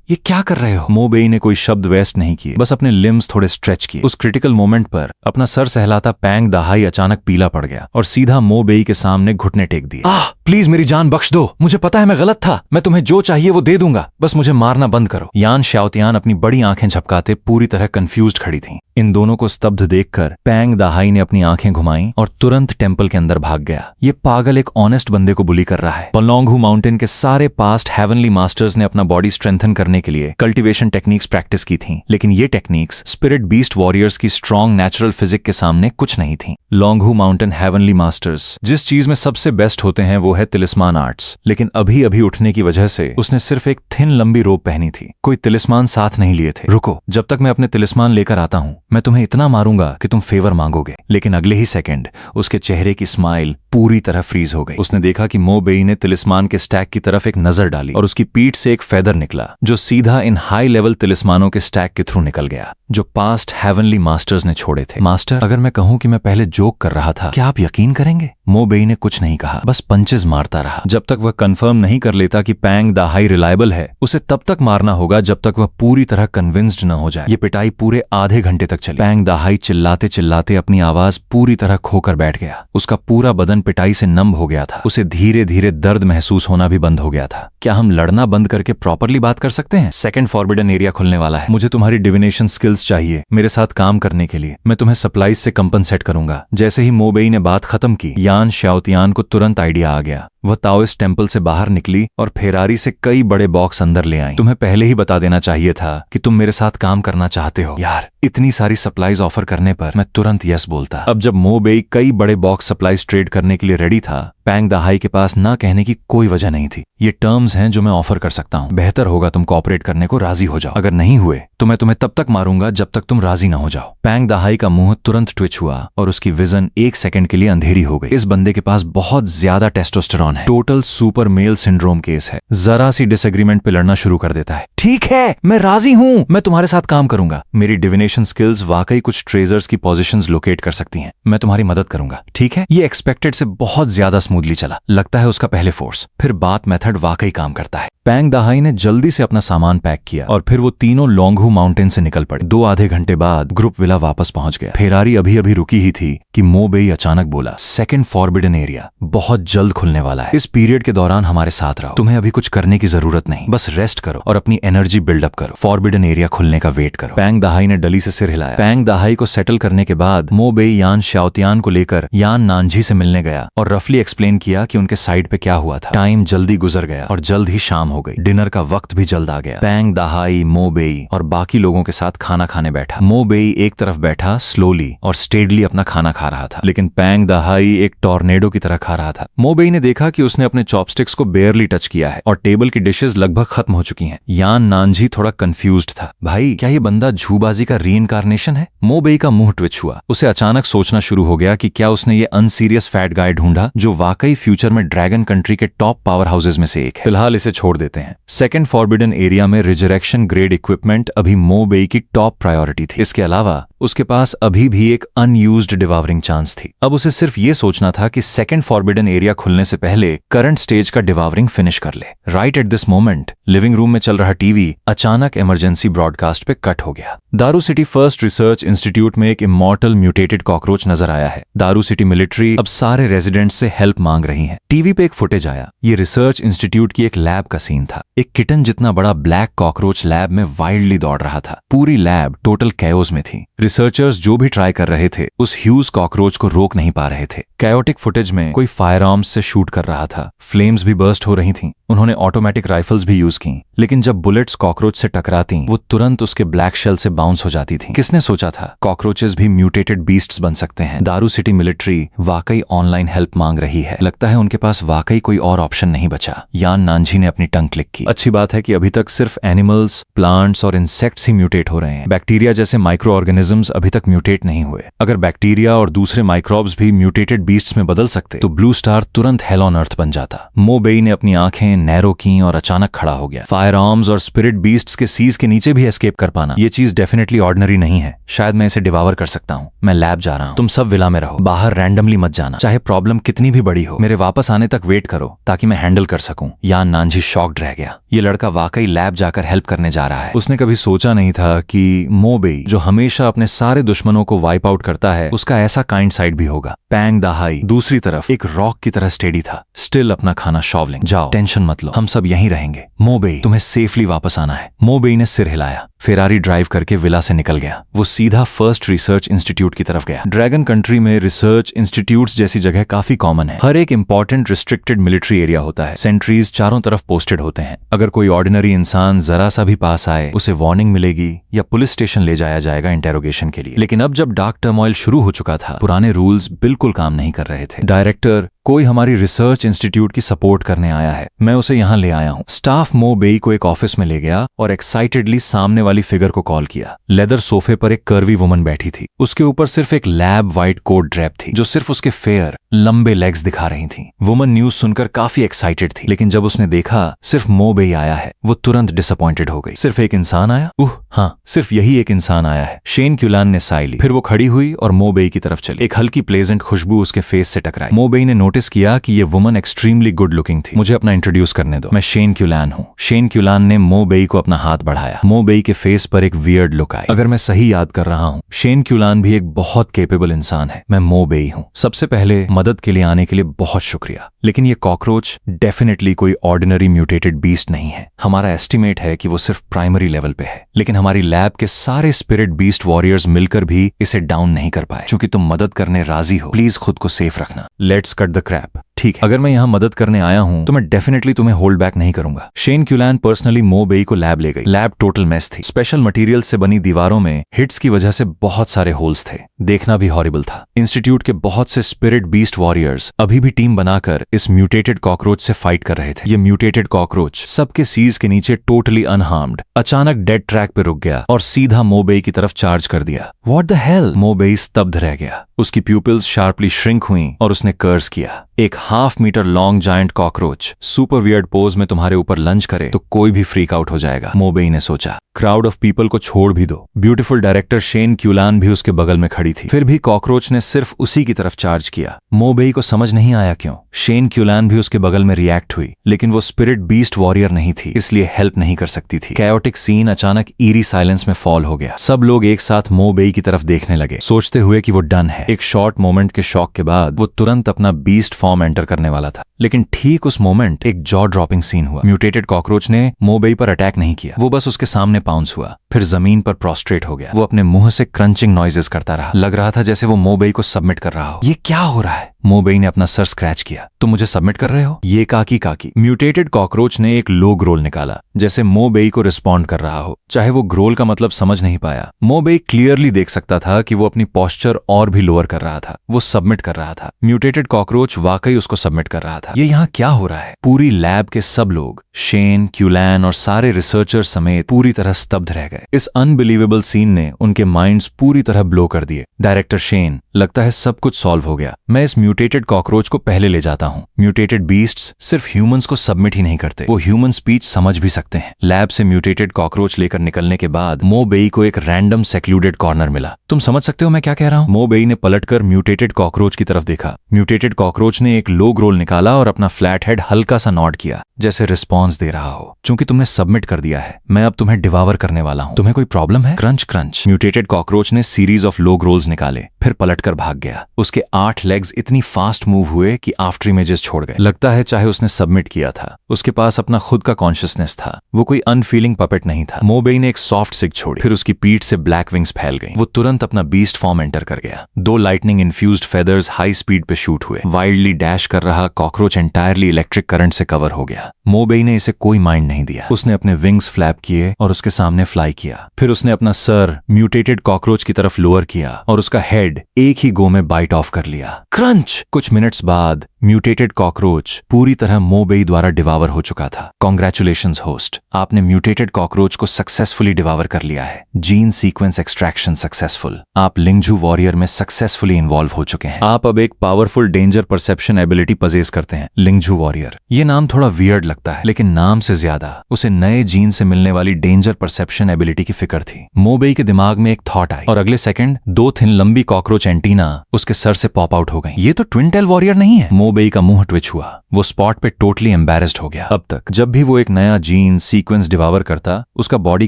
ये क्या कर रहे हो? मोबेई ने कोई शब्द वेस्ट नहीं किए, बस अपने लिम्स थोड़े स्ट्रेच किए। उस क्रिटिकल मोमेंट पर अपना सर सहलाता पैंग दाहाई अचानक पीला पड़ गया और सीधा मोबेई के सामने घुटने टेक दिए। प्लीज मेरी जान बख्श दो। मुझे पता है मैं गलत था। मैं तुम्हें जो चाहिए वो दे दूंगा, बस मुझे मारना बंद करो। यान शाओतियान अपनी बड़ी आंखें झपकाते पूरी तरह कंफ्यूज्ड खड़ी थी। इन दोनों को स्तब्ध देखकर पैंग दाहाई ने अपनी आंखें घुमाई और तुरंत टेम्पल के अंदर भाग गया। ये पागल एक ऑनेस्ट बंदे को बुली कर रहा है। लॉन्गहू माउंटेन के सारे पास्ट हेवनली मास्टर्स ने अपना बॉडी स्ट्रेंथन करने के लिए कल्टीवेशन टेक्निक्स प्रैक्टिस की थी, लेकिन ये टेक्निक्स स्पिरिट बीस्ट वॉरियर्स की स्ट्रॉन्ग नेचुरल फिजिक के सामने कुछ नहीं थी। लॉन्गहू माउंटेन हेवनली मास्टर्स जिस चीज में सबसे बेस्ट होते हैं वो है तिलिस्मान आर्ट्स, लेकिन अभी अभी उठने की वजह से उसने सिर्फ एक थिन लंबी रोप पहनी थी। कोई तिलिस्मान साथ नहीं लिए थे। रुको, जब तक मैं अपने तिलिस्मान लेकर आता हूं मैं तुम्हें इतना मारूंगा कि तुम फेवर मांगोगे। लेकिन अगले ही सेकंड उसके चेहरे की स्माइल पूरी तरह फ्रीज हो गई। उसने देखा कि मोबेई ने तिलिस्मान के स्टैक की तरफ एक नजर डाली और उसकी पीठ से एक फेदर निकला जो सीधा इन हाई लेवल तिलिस्मानों के स्टैक के थ्रू निकल गया जो पास्ट हेवनली मास्टर्स ने छोड़े थे। मास्टर, अगर मैं कहूं कि मैं पहले जोक कर रहा था, क्या आप यकीन करेंगे? मोबेई ने कुछ नहीं कहा, बस पंचेस मारता रहा। जब तक वह कंफर्म नहीं कर लेता कि पैंग दाहाई रिलायबल है, उसे तब तक मारना होगा जब तक वह पूरी तरह कन्विंस्ड न हो जाए। ये पिटाई पूरे आधे घंटे तक चली। पैंग दाहाई चिल्लाते चिल्लाते अपनी आवाज पूरी तरह खोकर बैठ गया। उसका पूरा बदन पिटाई से नम हो गया था। उसे धीरे धीरे दर्द महसूस होना भी बंद हो गया था। क्या हम लड़ना बंद करके प्रॉपरली बात कर सकते हैं? सेकंड फॉरबिडन एरिया खुलने वाला है। मुझे तुम्हारी डिविनेशन स्किल्स चाहिए मेरे साथ काम करने के लिए। मैं तुम्हें सप्लाईज से कंपनसेट करूंगा। जैसे ही मोबेई ने बात खत्म की, यान शाओतियान को तुरंत आइडिया आ गया। वह ताओइस्ट टेम्पल से बाहर निकली और फेरारी से कई बड़े बॉक्स अंदर ले आई। तुम्हें पहले ही बता देना चाहिए था कि तुम मेरे साथ काम करना चाहते हो। यार, इतनी सारी सप्लाईज ऑफर करने पर मैं तुरंत यस बोलता। अब जब मोबेई कई बड़े बॉक्स सप्लाईज ट्रेड करने के लिए रेडी था, पैंग दाहाई के पास ना कहने की कोई वजह नहीं थी। ये टर्म्स हैं जो मैं ऑफर कर सकता हूँ। बेहतर होगा तुम कोऑपरेट करने को राजी हो जाओ। अगर नहीं हुए तो मैं तुम्हें तब तक मारूंगा जब तक तुम राजी ना हो जाओ। पैंग दाहाई का मुंह तुरंत ट्विच हुआ और उसकी विजन एक सेकंड के लिए अंधेरी हो गई। इस बंदे के पास बहुत ज्यादा टेस्टोस्टेरॉन है। है, total super male syndrome case है। जरा सी डिसएग्रीमेंट पे लड़ना शुरू कर देता है। ठीक है, मैं राजी हूं, मैं तुम्हारे साथ काम करूंगा। मेरी डिविनेशन स्किल्स वाकई कुछ ट्रेजर्स की पोजीशंस लोकेट कर सकती हैं। मैं तुम्हारी मदद करूंगा, ठीक है? ये एक्सपेक्टेड से बहुत ज्यादा स्मूथली चला, लगता है उसका पहले फोर्स। फिर बात मेथड वाकई काम करता है। पैंग दाहाई ने जल्दी से अपना सामान पैक किया और फिर वो तीनों लोंगहू माउंटेन से निकल पड़े। 2 आधे घंटे बाद ग्रुप विला वापस पहुंच गया। फेरारी अभी अभी रुकी ही थी कि मो बेई अचानक बोला, सेकंड फॉरबिडन एरिया बहुत जल्द खुलने वाला है। इस पीरियड के दौरान हमारे साथ रहो। तुम्हें अभी कुछ करने की जरूरत नहीं, बस रेस्ट करो और अपनी एनर्जी बिल्डअप करो। फॉरबिडन एरिया खुलने का वेट करो। पैंग दाहाई ने डली से सिर हिलाया। पैंग दाहाई को सेटल करने के बाद मो बेई यान शाओतियान को लेकर यान नानझी से मिलने गया और रफली एक्सप्लेन किया कि उनके साइड पे क्या हुआ था। टाइम जल्दी गुजर गया और जल्द ही शाम हो गई। डिनर का वक्त भी जल्द आ गया। पैंग दाहाई, मो बेई और बाकी लोगों के साथ खाना खाने बैठा। मो बेई एक तरफ बैठा स्लोली और स्टेडली अपना खाना खा रहा था, लेकिन पैंग दाहाई एक टॉर्नेडो की तरह खा रहा था। मो बेई ने देखा कि उसने अपने चॉपस्टिक्स को बेयरली टच किया है और टेबल की डिशेस लगभग खत्म हो चुकी हैं। यान नानझी थोड़ा कंफ्यूज्ड था। भाई, क्या ये बंदा झूबाजी का रीइंकार्नेशन है? मो बेई का मुंह ट्विच हुआ। उसे अचानक सोचना शुरू हो गया कि क्या उसने ये अनसीरियस फैट गाय ढूंढा जो वाकई फ्यूचर में ड्रैगन कंट्री के टॉप पावर हाउसेज में से एक है। फिलहाल इसे छोड़ देते हैं। सेकंड फॉरबिडन एरिया में रिजरेक्शन ग्रेड इक्विपमेंट अभी मो बेई की टॉप प्रायोरिटी थी। इसके अलावा उसके पास अभी भी एक अनयूज्ड डिवावरिंग चांस थी। अब उसे सिर्फ ये सोचना था कि सेकंड फॉरबिडन एरिया खुलने से पहले करंट स्टेज का डिवावरिंग फिनिश कर ले। Right at this moment living room में चल रहा टीवी अचानक इमरजेंसी ब्रॉडकास्ट पे कट हो गया। दारू सिटी फर्स्ट रिसर्च इंस्टीट्यूट में एक इमॉर्टल म्यूटेटेड कॉकरोच नजर आया है। दारू सिटी मिलिट्री अब सारे रेजिडेंट्स से हेल्प मांग रही है। टीवी पे एक फुटेज आया। ये रिसर्च इंस्टीट्यूट की एक लैब का सीन था। एक किटन जितना बड़ा ब्लैक कॉकरोच लैब में वाइल्डली दौड़ रहा था। पूरी लैब टोटल कैओस में थी। रिसर्चर्स जो भी ट्राई कर रहे थे उस ह्यूज कॉकरोच को रोक नहीं पा रहे थे। कैओटिक फुटेज में कोई फायर आर्म्स से शूट कर रहा था। फ्लेम्स भी बर्स्ट हो रही थीं। उन्होंने ऑटोमेटिक राइफल्स भी यूज की, लेकिन जब बुलेट्स कॉकरोच से टकराती वो तुरंत उसके ब्लैक शेल से बाउंस हो जाती थी। किसने सोचा था कॉकरोचेस भी म्यूटेटेड बीस्ट्स बन सकते हैं? दारू सिटी मिलिट्री वाकई ऑनलाइन हेल्प मांग रही है। लगता है उनके पास वाकई कोई और ऑप्शन नहीं बचा। यान नानझी ने अपनी टंग क्लिक की। अच्छी बात है कि अभी तक सिर्फ एनिमल्स, प्लांट्स और इंसेक्ट्स ही म्यूटेट हो रहे हैं। बैक्टीरिया जैसे माइक्रो ऑर्गेनिजम्स अभी तक म्यूटेट नहीं हुए। अगर बैक्टीरिया और दूसरे माइक्रोब्स भी म्यूटेटेड बीस्ट्स में बदल सकते तो ब्लू स्टार तुरंत हेल ऑन अर्थ बन जाता। मो बेई ने अपनी आंखें नैरो की और अचानक खड़ा हो गया। फायर आर्म्स और स्पिरिट बीस्ट्स के सीज के नीचे भी एस्केप कर पाना, ये चीज डेफिनेटली ऑर्डिनरी नहीं है। शायद मैं इसे डिवावर कर सकता हूँ। मैं लैब जा रहा हूँ। तुम सब विला में रहो, बाहर रैंडमली मत जाना। चाहे प्रॉब्लम कितनी भी बड़ी हो, मेरे वापस आने तक वेट करो ताकि मैं हैंडल कर सकूं। यान नानझी शॉक्ड रह गया। ये लड़का वाकई लैब जाकर हेल्प करने जा रहा है। उसने कभी सोचा नहीं था कि मो बेई, जो हमेशा अपने सारे दुश्मनों को वाइप आउट करता है, उसका ऐसा काइंड साइड भी होगा। पैंग दाहाई दूसरी तरफ एक रॉक की तरह स्टेडी था। स्टिल अपना खाना शॉवलिंग। जाओ, टेंशन मत लो, हम सब यहीं रहेंगे। मो बेई, तुम्हें सेफली वापस आना है। मो बेई ने सिर हिलाया। फेरारी ड्राइव करके विला से निकल गया। वो सीधा फर्स्ट रिसर्च इंस्टीट्यूट की तरफ गया। ड्रैगन कंट्री में रिसर्च इंस्टीट्यूट्स जैसी जगह काफी कॉमन है। हर एक इंपॉर्टेंट रिस्ट्रिक्टेड मिलिट्री एरिया होता है। सेंट्रीज चारों तरफ पोस्टेड होते हैं। अगर कोई ऑर्डिनरी इंसान जरा सा भी पास आए, उसे वार्निंग मिलेगी या पुलिस स्टेशन ले जाया जाएगा इंटेरोगेशन के लिए। लेकिन अब जब डार्क टर्मोइल शुरू हो चुका था, पुराने रूल्स बिल्कुल काम नहीं कर रहे थे। डायरेक्टर, कोई हमारी रिसर्च इंस्टीट्यूट की सपोर्ट करने आया है, मैं उसे यहाँ ले आया हूँ। स्टाफ मो बेई को एक ऑफिस में ले गया और एक्साइटेडली सामने वाली फिगर को कॉल किया। लेदर सोफे पर एक कर्वी वुमन बैठी थी। उसके ऊपर सिर्फ एक लैब व्हाइट कोट ड्रेप थी जो सिर्फ उसके फेयर लंबे लेग्स दिखा रही थी। वुमन न्यूज सुनकर काफी एक्साइटेड थी, लेकिन जब उसने देखा सिर्फ मो बेई आया है, वो तुरंत डिसअपॉइंटेड हो गई। सिर्फ एक इंसान आया? हाँ, सिर्फ यही एक इंसान आया है। शेन क्यूलान ने साई ली। फिर वो खड़ी हुई और मो बेई की तरफ चली। एक हल्की प्लेजेंट खुशबू उसके फेस से टकराई। मो बेई ने नोटिस किया कि ये वुमन एक्सट्रीमली गुड लुकिंग थी। मुझे अपना इंट्रोड्यूस करने दो, मैं शेन क्यूलान हूँ। शेन क्यूलान ने मो बेई को अपना हाथ बढ़ाया। मो बेई के फेस पर एक वियर्ड लुक आई। अगर मैं सही याद कर रहा हूँ, शेन क्यूलान भी एक बहुत केपेबल इंसान है। मैं मो बेई हूँ। सबसे पहले मदद के लिए आने के लिए बहुत शुक्रिया, लेकिन ये कॉकरोच डेफिनेटली कोई ऑर्डिनरी म्यूटेटेड बीस्ट नहीं है। हमारा एस्टिमेट है कि वो सिर्फ प्राइमरी लेवल पे है, लेकिन हमारी लैब के सारे स्पिरिट बीस्ट वॉरियर्स मिलकर भी इसे डाउन नहीं कर पाए। चूंकि तुम मदद करने राजी हो, प्लीज खुद को सेफ रखना। Let's cut the crap. ठीक है, अगर मैं यहाँ मदद करने आया हूँ तो मैं डेफिनेटली तुम्हें होल्ड बैक नहीं करूंगा। शेन क्यूलान पर्सनली मो बेई को लैब ले गई। लैब टोटल मेस थी। स्पेशल मटेरियल से बनी दीवारों में हिट्स की वजह से बहुत सारे होल्स थे। देखना भी हॉरिबल था। इंस्टीट्यूट के बहुत से स्पिरिट बीस्ट वॉरियर्स अभी भी टीम बनाकर इस म्यूटेटेड कॉकरोच से फाइट कर रहे थे। ये म्यूटेटेड कॉकरोच सबके सीज के नीचे टोटली अनहार्म्ड अचानक डेड ट्रैक पे रुक गया और सीधा मो बेई की तरफ चार्ज कर दिया। What the hell? मो बेई स्तब्ध रह गया। उसकी प्यूपिल्स शार्पली श्रिंक हुई और उसने कर्स किया। एक half metre long giant cockroach super weird pose में तुम्हारे ऊपर लंच करे तो कोई भी फ्रीक आउट हो जाएगा, मो बेई ने सोचा। क्राउड ऑफ पीपल को छोड़ भी दो, ब्यूटीफुल डायरेक्टर शेन क्यूलान भी उसके बगल में खड़ी थी, फिर भी कॉकरोच ने सिर्फ उसी की तरफ चार्ज किया। मो बेई को समझ नहीं आया क्यों। शेन क्यूलान भी उसके बगल में रिएक्ट हुई, लेकिन वो स्पिरिट बीस्ट वॉरियर नहीं थी, इसलिए हेल्प नहीं कर सकती थी। कैओटिक सीन अचानक ईरी साइलेंस में फॉल हो गया। सब लोग एक साथ मो बेई की तरफ देखने लगे, सोचते हुए कि वो डन है। एक शॉर्ट मोमेंट के शॉक के बाद वो तुरंत अपना बीस्ट फॉर्म एंटर करने वाला था, लेकिन ठीक उस मोमेंट एक जॉ ड्रॉपिंग सीन हुआ। म्यूटेटेड कॉकरोच ने मो बेई पर अटैक नहीं किया, वो बस उसके सामने पाउंस हुआ, फिर जमीन पर प्रोस्ट्रेट हो गया। वो अपने मुंह से क्रंचिंग नॉइजेस करता रहा, लग रहा था जैसे वो मो बेई को सबमिट कर रहा हो। ये क्या हो रहा है? मो बेई ने अपना सर स्क्रैच किया। तुम मुझे सबमिट कर रहे हो? ये काकी काकी। म्यूटेटेड कॉकरोच ने एक लो ग्रोल निकाला, जैसे मो बेई को रिस्पॉन्ड कर रहा हो। चाहे वो ग्रोल का मतलब समझ नहीं पाया, मो बेई क्लियरली देख सकता था कि वो अपनी पोस्चर और भी लोअर कर रहा था, वो सबमिट कर रहा था। म्यूटेटेड कॉकरोच वाकई उसको सबमिट कर रहा था। ये यहाँ क्या हो रहा है? पूरी लैब के सब लोग, शेन, क्यूलैन और सारे रिसर्चर्स समेत पूरी तरह स्तब्ध रह गए। इस अनबिलीवेबल सीन ने उनके माइंड्स पूरी तरह ब्लो कर दिए। डायरेक्टर शेन, लगता है सब कुछ सॉल्व हो गया। मैं इस म्यूटेटेड कॉकरोच को पहले ले जाता हूँ। म्यूटेटेड बीस्ट्स सिर्फ ह्यूमंस को सबमिट ही नहीं करते, वो ह्यूमन स्पीच समझ भी सकते हैं। लैब से म्यूटेटेड कॉकरोच लेकर निकलने के बाद मो बेई को एक रैंडम सेक्लूडेड कॉर्नर मिला। तुम समझ सकते हो मैं क्या कह रहा हूँ? मो बेई ने पलटकर म्यूटेटेड कॉकरोच की तरफ देखा। म्यूटेटेड कॉकरोच ने एक लो ग्रोल निकाला और अपना फ्लैट हेड हल्का सा नॉड किया, जैसे रिस्पॉन्स दे रहा हो। चूंकि तुमने सबमिट कर दिया है, मैं अब तुम्हें डिवावर करने वाला हूँ। तुम्हें कोई प्रॉब्लम है? Crunch crunch. म्यूटेटेड कॉकरोच ने सीरीज ऑफ लो ग्रोल्स निकाले, फिर पलटकर भाग गया। उसके 8 लेग्स इतनी फास्ट मूव हुए कि आफ्टर इमेजेस छोड़ गए। लगता है चाहे उसने सबमिट किया था, उसके पास अपना खुद का कॉन्शियसनेस था, वो कोई अनफीलिंग पपेट नहीं था। मो बेई ने एक सॉफ्ट सिग छोड़ी, फिर उसकी पीठ से ब्लैक विंग्स फैल गई। वो तुरंत अपना बीस्ट फॉर्म एंटर कर गया। 2 lightning infused feathers high speed पे शूट हुए। वाइल्डली डैश कर रहा कॉकरोच एंटायरली इलेक्ट्रिक करंट से कवर हो गया। मो बेई ने इसे कोई माइंड नहीं दिया। उसने अपने विंग्स फ्लैप किए और उसके सामने फ्लाई किया। फिर उसने अपना सर म्यूटेटेड कॉकरोच की तरफ लोअर किया और उसका हेड एक ही गो में बाइट ऑफ कर लिया। क्रंच! कुछ मिनट्स बाद म्यूटेटेड कॉकरोच पूरी तरह मो बेई द्वारा डिवावर हो चुका था। कॉन्ग्रेचुलेशंस होस्ट, आपने म्यूटेटेड कॉकरोच को सक्सेसफुली डिवावर कर लिया है। Gene sequence extraction successful. आप लिंगजू वॉरियर में सक्सेसफुली इन्वॉल्व हो चुके हैं। आप अब एक powerful danger perception ability possess करते हैं, लिंगजू वॉरियर। ये नाम थोड़ा वियर्ड लगता है, लेकिन नाम से ज्यादा उसे नए जीन से मिलने वाली डेंजर परसेप्शन एबिलिटी की फिक्र थी। मो बेई के दिमाग में एक थॉट आई और अगले सेकंड 2 थिन लंबी कॉकरोच एंटीना उसके सर से पॉप आउट हो गई। ये तो ट्विन टेल वॉरियर नहीं है। मो बेई का मुंह ट्विच हुआ, वो स्पॉट पे टोटली एम्बैरेस्ड हो गया। अब तक जब भी वो एक नया जीन सीक्वेंस डिवावर करता, उसका बॉडी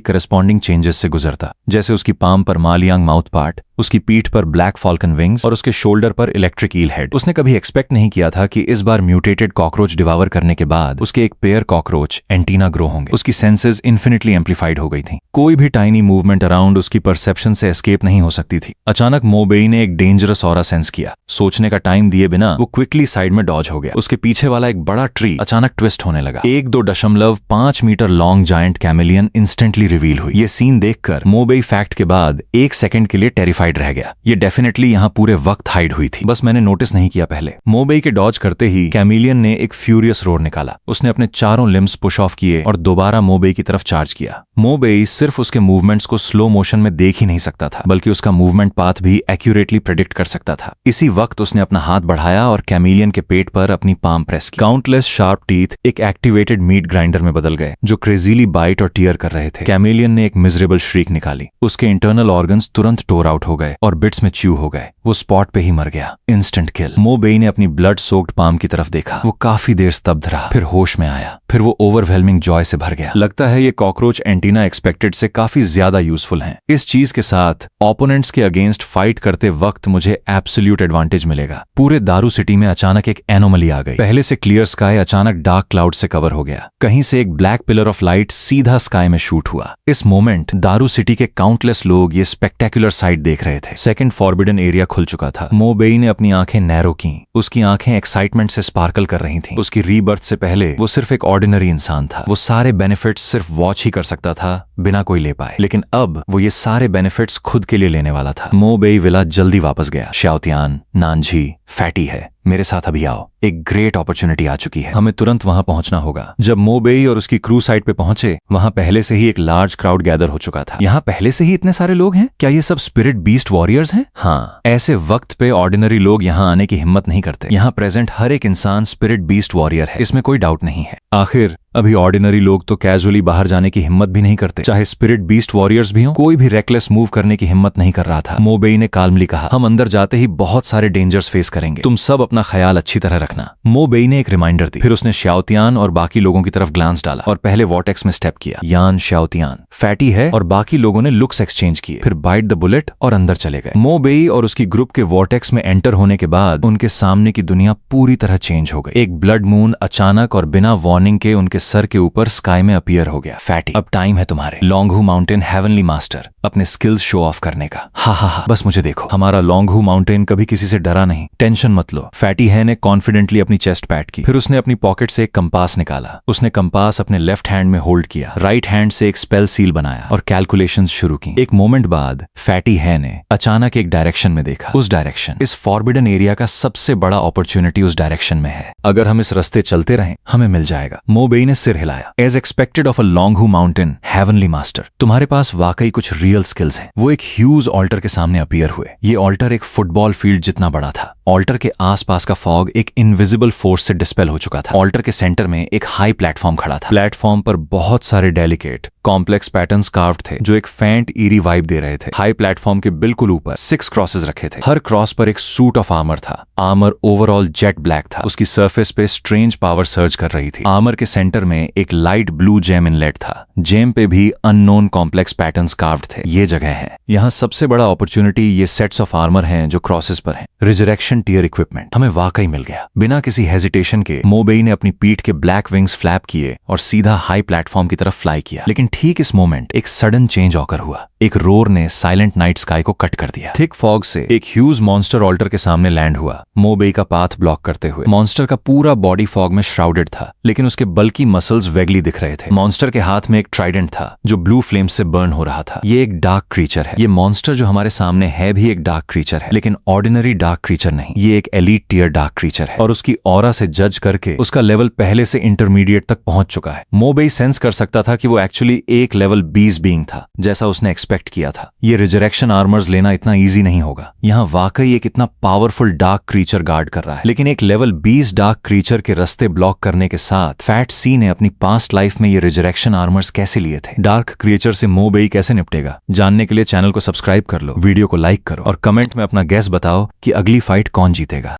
करस्पॉन्डिंग चेंजेस से गुजरता, जैसे उसकी पाम पर मालियांग माउथ पार्ट, उसकी पीठ पर ब्लैक फॉल्कन विंग्स और उसके शोल्डर पर इलेक्ट्रिक ईल हेड। उसने कभी एक्सपेक्ट नहीं किया था कि इस बार म्यूटेटेड कॉकरोच डिवावर करने के बाद उसके एक पेयर कॉकरोच एंटीना ग्रो होंगे। उसकी सेंसेस इन्फिनिटली एम्प्लीफाइड हो गई थी। कोई भी टाइनी मूवमेंट अराउंड उसकी परसेप्शन से एस्केप नहीं हो सकती थी। अचानक मो बेई ने एक डेंजरस ऑरा सेंस किया। सोचने का टाइम दिए बिना वो क्विकली साइड में डॉज हो गया। उसके पीछे वाला एक बड़ा ट्री अचानक ट्विस्ट होने लगा। 1.5 metre long giant chameleon instantly reveal हुई। ये सीन देखकर मो बेई फैक्ट के बाद 1 सेकंड के लिए टेरिफाइड रह गया। ये डेफिनेटली यहाँ पूरे वक्त हाइड हुई थी, बस मैंने नोटिस नहीं किया पहले। मो बेई के डॉज करते ही कैमेलियन ने एक फ्यूरियस रोर निकाला। उसने अपने चारों लिम्स पुश ऑफ किए और दोबारा मो बेई की तरफ चार्ज किया। मो बेई सिर्फ उसके मूवमेंट्स को स्लो मोशन में देख ही नहीं सकता था, बल्कि उसका मूवमेंट पाथ भी एक्यूरेटली प्रेडिक्ट कर सकता था। इसी वक्त उसने अपना हाथ बढ़ाया और कैमेलियन के पेट पर अपनी पाम प्रेस की। काउंटलेस शार्प टीथ एक एक्टिवेटेड मीट ग्राइंडर में बदल गए, जो क्रेजीली बाइट और टीयर कर रहे थे। कैमेलियन ने एक मिजरेबल श्रीक निकाली। उसके इंटरनल ऑर्गन्स तुरंत टोर आउट हो गए और बिट्स में च्यू हो गए। वो स्पॉट पे ही मर गया। इंस्टेंट किल। मो बेई ने अपनी ब्लड सोक्ड पाम की तरफ देखा। वो काफी देर स्तब्ध रहा, फिर होश में आया। फिर वो ओवरवेलमिंग जॉय से भर गया। लगता है ये कॉकरोच एंटीना एक्सपेक्टेड से काफी ज्यादा यूजफुल हैं। इस चीज के साथ ओपोनेंट्स के अगेंस्ट फाइट करते वक्त मुझे एब्सोल्यूट एडवांटेज मिलेगा। पूरे दारू सिटी में अचानक एक एनोमली आ गई। पहले से क्लियर स्काई अचानक डार्क क्लाउड से कवर हो गया। कहीं से एक ब्लैक पिलर ऑफ लाइट सीधा स्काई में शूट हुआ। इस मोमेंट दारू सिटी के काउंटलेस लोग ये स्पेक्टेकुलर साइट देख रहे थे। सेकंड फॉरबिडन एरिया खुल चुका था। मो बेई ने अपनी आंखें नैरो की। उसकी आंखें एक्साइटमेंट से स्पार्कल कर रही थीं। उसकी रीबर्थ से पहले वो सिर्फ एक ऑर्डिनरी इंसान था। वो सारे बेनिफिट्स सिर्फ वॉच ही कर सकता था, बिना कोई ले पाए। लेकिन अब वो ये सारे बेनिफिट्स खुद के लिए लेने वाला था। मो बेई विला जल्दी वापस गया। श्याओतियान, नानझी, फैटी है, मेरे साथ अभी आओ। एक ग्रेट अपॉर्चुनिटी आ चुकी है, हमें तुरंत वहां पहुंचना होगा। जब मो बेई और उसकी क्रू साइट पे पहुंचे, वहां पहले से ही एक लार्ज क्राउड गैदर हो चुका था। यहाँ पहले से ही इतने सारे लोग हैं? क्या ये सब स्पिरिट बीस्ट वॉरियर्स हैं? हाँ, ऐसे वक्त पे ऑर्डिनरी लोग यहाँ आने की हिम्मत नहीं करते। यहाँ प्रेजेंट हर एक इंसान स्पिरिट बीस्ट वॉरियर है, इसमें कोई डाउट नहीं है। आखिर अभी ऑर्डिनरी लोग तो कैजुअली बाहर जाने की हिम्मत भी नहीं करते, चाहे स्पिरिट बीस्ट वॉरियर्स भी हों। कोई भी रेकलेस मूव करने की हिम्मत नहीं कर रहा था। मो बेई ने काल्मली कहा, हम अंदर जाते ही बहुत सारे डेंजर्स फेस करेंगे, तुम सब अपना ख्याल अच्छी तरह रखना। मो बेई ने एक रिमाइंडर दी, फिर उसने श्याओतियान और बाकी लोगों की तरफ ग्लांस डाला और पहले वॉर्टेक्स में स्टेप किया। यान श्याओतियान फैटी है और बाकी लोगों ने लुक्स एक्सचेंज किए, फिर बाइट द बुलेट और अंदर चले गए। मो बेई और उसकी ग्रुप के वॉर्टेक्स में एंटर होने के बाद उनके सामने की दुनिया पूरी तरह चेंज हो गई। एक ब्लड मून अचानक और बिना वार्निंग के उनके सर के ऊपर स्काई में अपीयर हो गया। फैटी, अब टाइम है तुम्हारे लॉन्गहू माउंटेन हेवनली मास्टर अपने स्किल्स शो ऑफ करने का। हा हा हा, बस मुझे देखो, हमारा लॉन्गहू माउंटेन कभी किसी से डरा नहीं, टेंशन मत लो। फैटी है ने कॉन्फिडेंटली अपनी चेस्ट पैट की, फिर उसने अपनी पॉकेट से एक कंपास निकाला। उसने कंपास अपने लेफ्ट हैंड में होल्ड किया, राइट हैंड से एक स्पेल सील बनाया और कैलकुलेशंस शुरू की। एक मोमेंट बाद फैटी है ने अचानक एक डायरेक्शन में देखा। उस डायरेक्शन, इस फॉरबिडन एरिया का सबसे बड़ा अपॉर्चुनिटी उस डायरेक्शन में है। अगर हम इस रास्ते चलते रहें, हमें मिल जाएगा। मो बेई ने सिर हिलाया। As expected of a Longhu mountain heavenly master, तुम्हारे पास वाकई कुछ रियल स्किल्स हैं। वो एक ह्यूज ऑल्टर के सामने अपीयर हुए। ये ऑल्टर एक फुटबॉल फील्ड जितना बड़ा था। ऑल्टर के आसपास का फॉग एक इनविजिबल फोर्स से डिस्पेल हो चुका था। ऑल्टर के सेंटर में एक हाई प्लेटफॉर्म खड़ा था। प्लेटफॉर्म पर बहुत सारे डेलिकेट कॉम्प्लेक्स पैटर्न्स कार्व्ड थे जो एक फेंट ईरी वाइब दे रहे थे। हाई प्लेटफॉर्म के बिल्कुल ऊपर 6 क्रॉसेस रखे थे। हर क्रॉस पर एक सूट ऑफ आर्मर था। आर्मर ओवरऑल जेट ब्लैक था। उसकी सरफेस पे स्ट्रेंज पावर सर्ज कर रही थी। आर्मर के सेंटर में एक लाइट ब्लू जेम इनलेट था। जेम पे भी अननोन कॉम्प्लेक्स पैटर्न्स कार्व्ड थे। ये जगह है, यहाँ सबसे बड़ा अपॉर्चुनिटी ये सेट्स ऑफ आर्मर हैं जो क्रॉसेस पर हैं। रिजरेक्शन टियर इक्विपमेंट हमें वाकई मिल गया। बिना किसी हेजिटेशन के मो बेई ने अपनी पीठ के ब्लैक विंग्स फ्लैप किए और सीधा हाई प्लेटफॉर्म की तरफ फ्लाई किया। लेकिन ठीक इस मोमेंट एक सडन चेंज ऑकर हुआ। एक रोर ने साइलेंट नाइट स्काई को कट कर दिया। थिक फॉग से एक ह्यूज मॉन्स्टर ऑल्टर के सामने लैंड हुआ, मो बेई का पाथ ब्लॉक करते हुए। मॉन्स्टर का पूरा बॉडी फॉग में श्राउडेड था, लेकिन उसके बल्कि मसल्स वेगली दिख रहे थे। मॉन्स्टर के हाथ में एक ट्राइडेंट था जो ब्लू फ्लेम्स से बर्न हो रहा था। ये एक डार्क क्रीचर है। ये मॉन्स्टर जो हमारे सामने है भी एक डार्क क्रीचर है, लेकिन ऑर्डिनरी डार्क क्रीचर नहीं। ये एक एलीट टियर डार्क क्रीचर है और उसकी ऑरा से जज करके उसका लेवल पहले से इंटरमीडिएट तक पहुंच चुका है। मो बेई सेंस कर सकता था कि वो एक्चुअली एक लेवल 20 बीइंग था, जैसा उसने एक्सपेक्ट किया था। ये रिजरेक्शन आर्मर्स लेना इतना इजी नहीं होगा। यहाँ वाकई एक इतना पावरफुल डार्क क्रीचर गार्ड कर रहा है। लेकिन एक लेवल 20 डार्क क्रीचर के रास्ते ब्लॉक करने के साथ फैट सी ने अपनी पास्ट लाइफ में ये रिजरेक्शन आर्मर्स कैसे लिए थे? डार्क क्रीचर से मो बेई कैसे निपटेगा? जानने के लिए चैनल को सब्सक्राइब कर लो, वीडियो को लाइक करो और कमेंट में अपना गेस बताओ कि अगली फाइट कौन जीतेगा।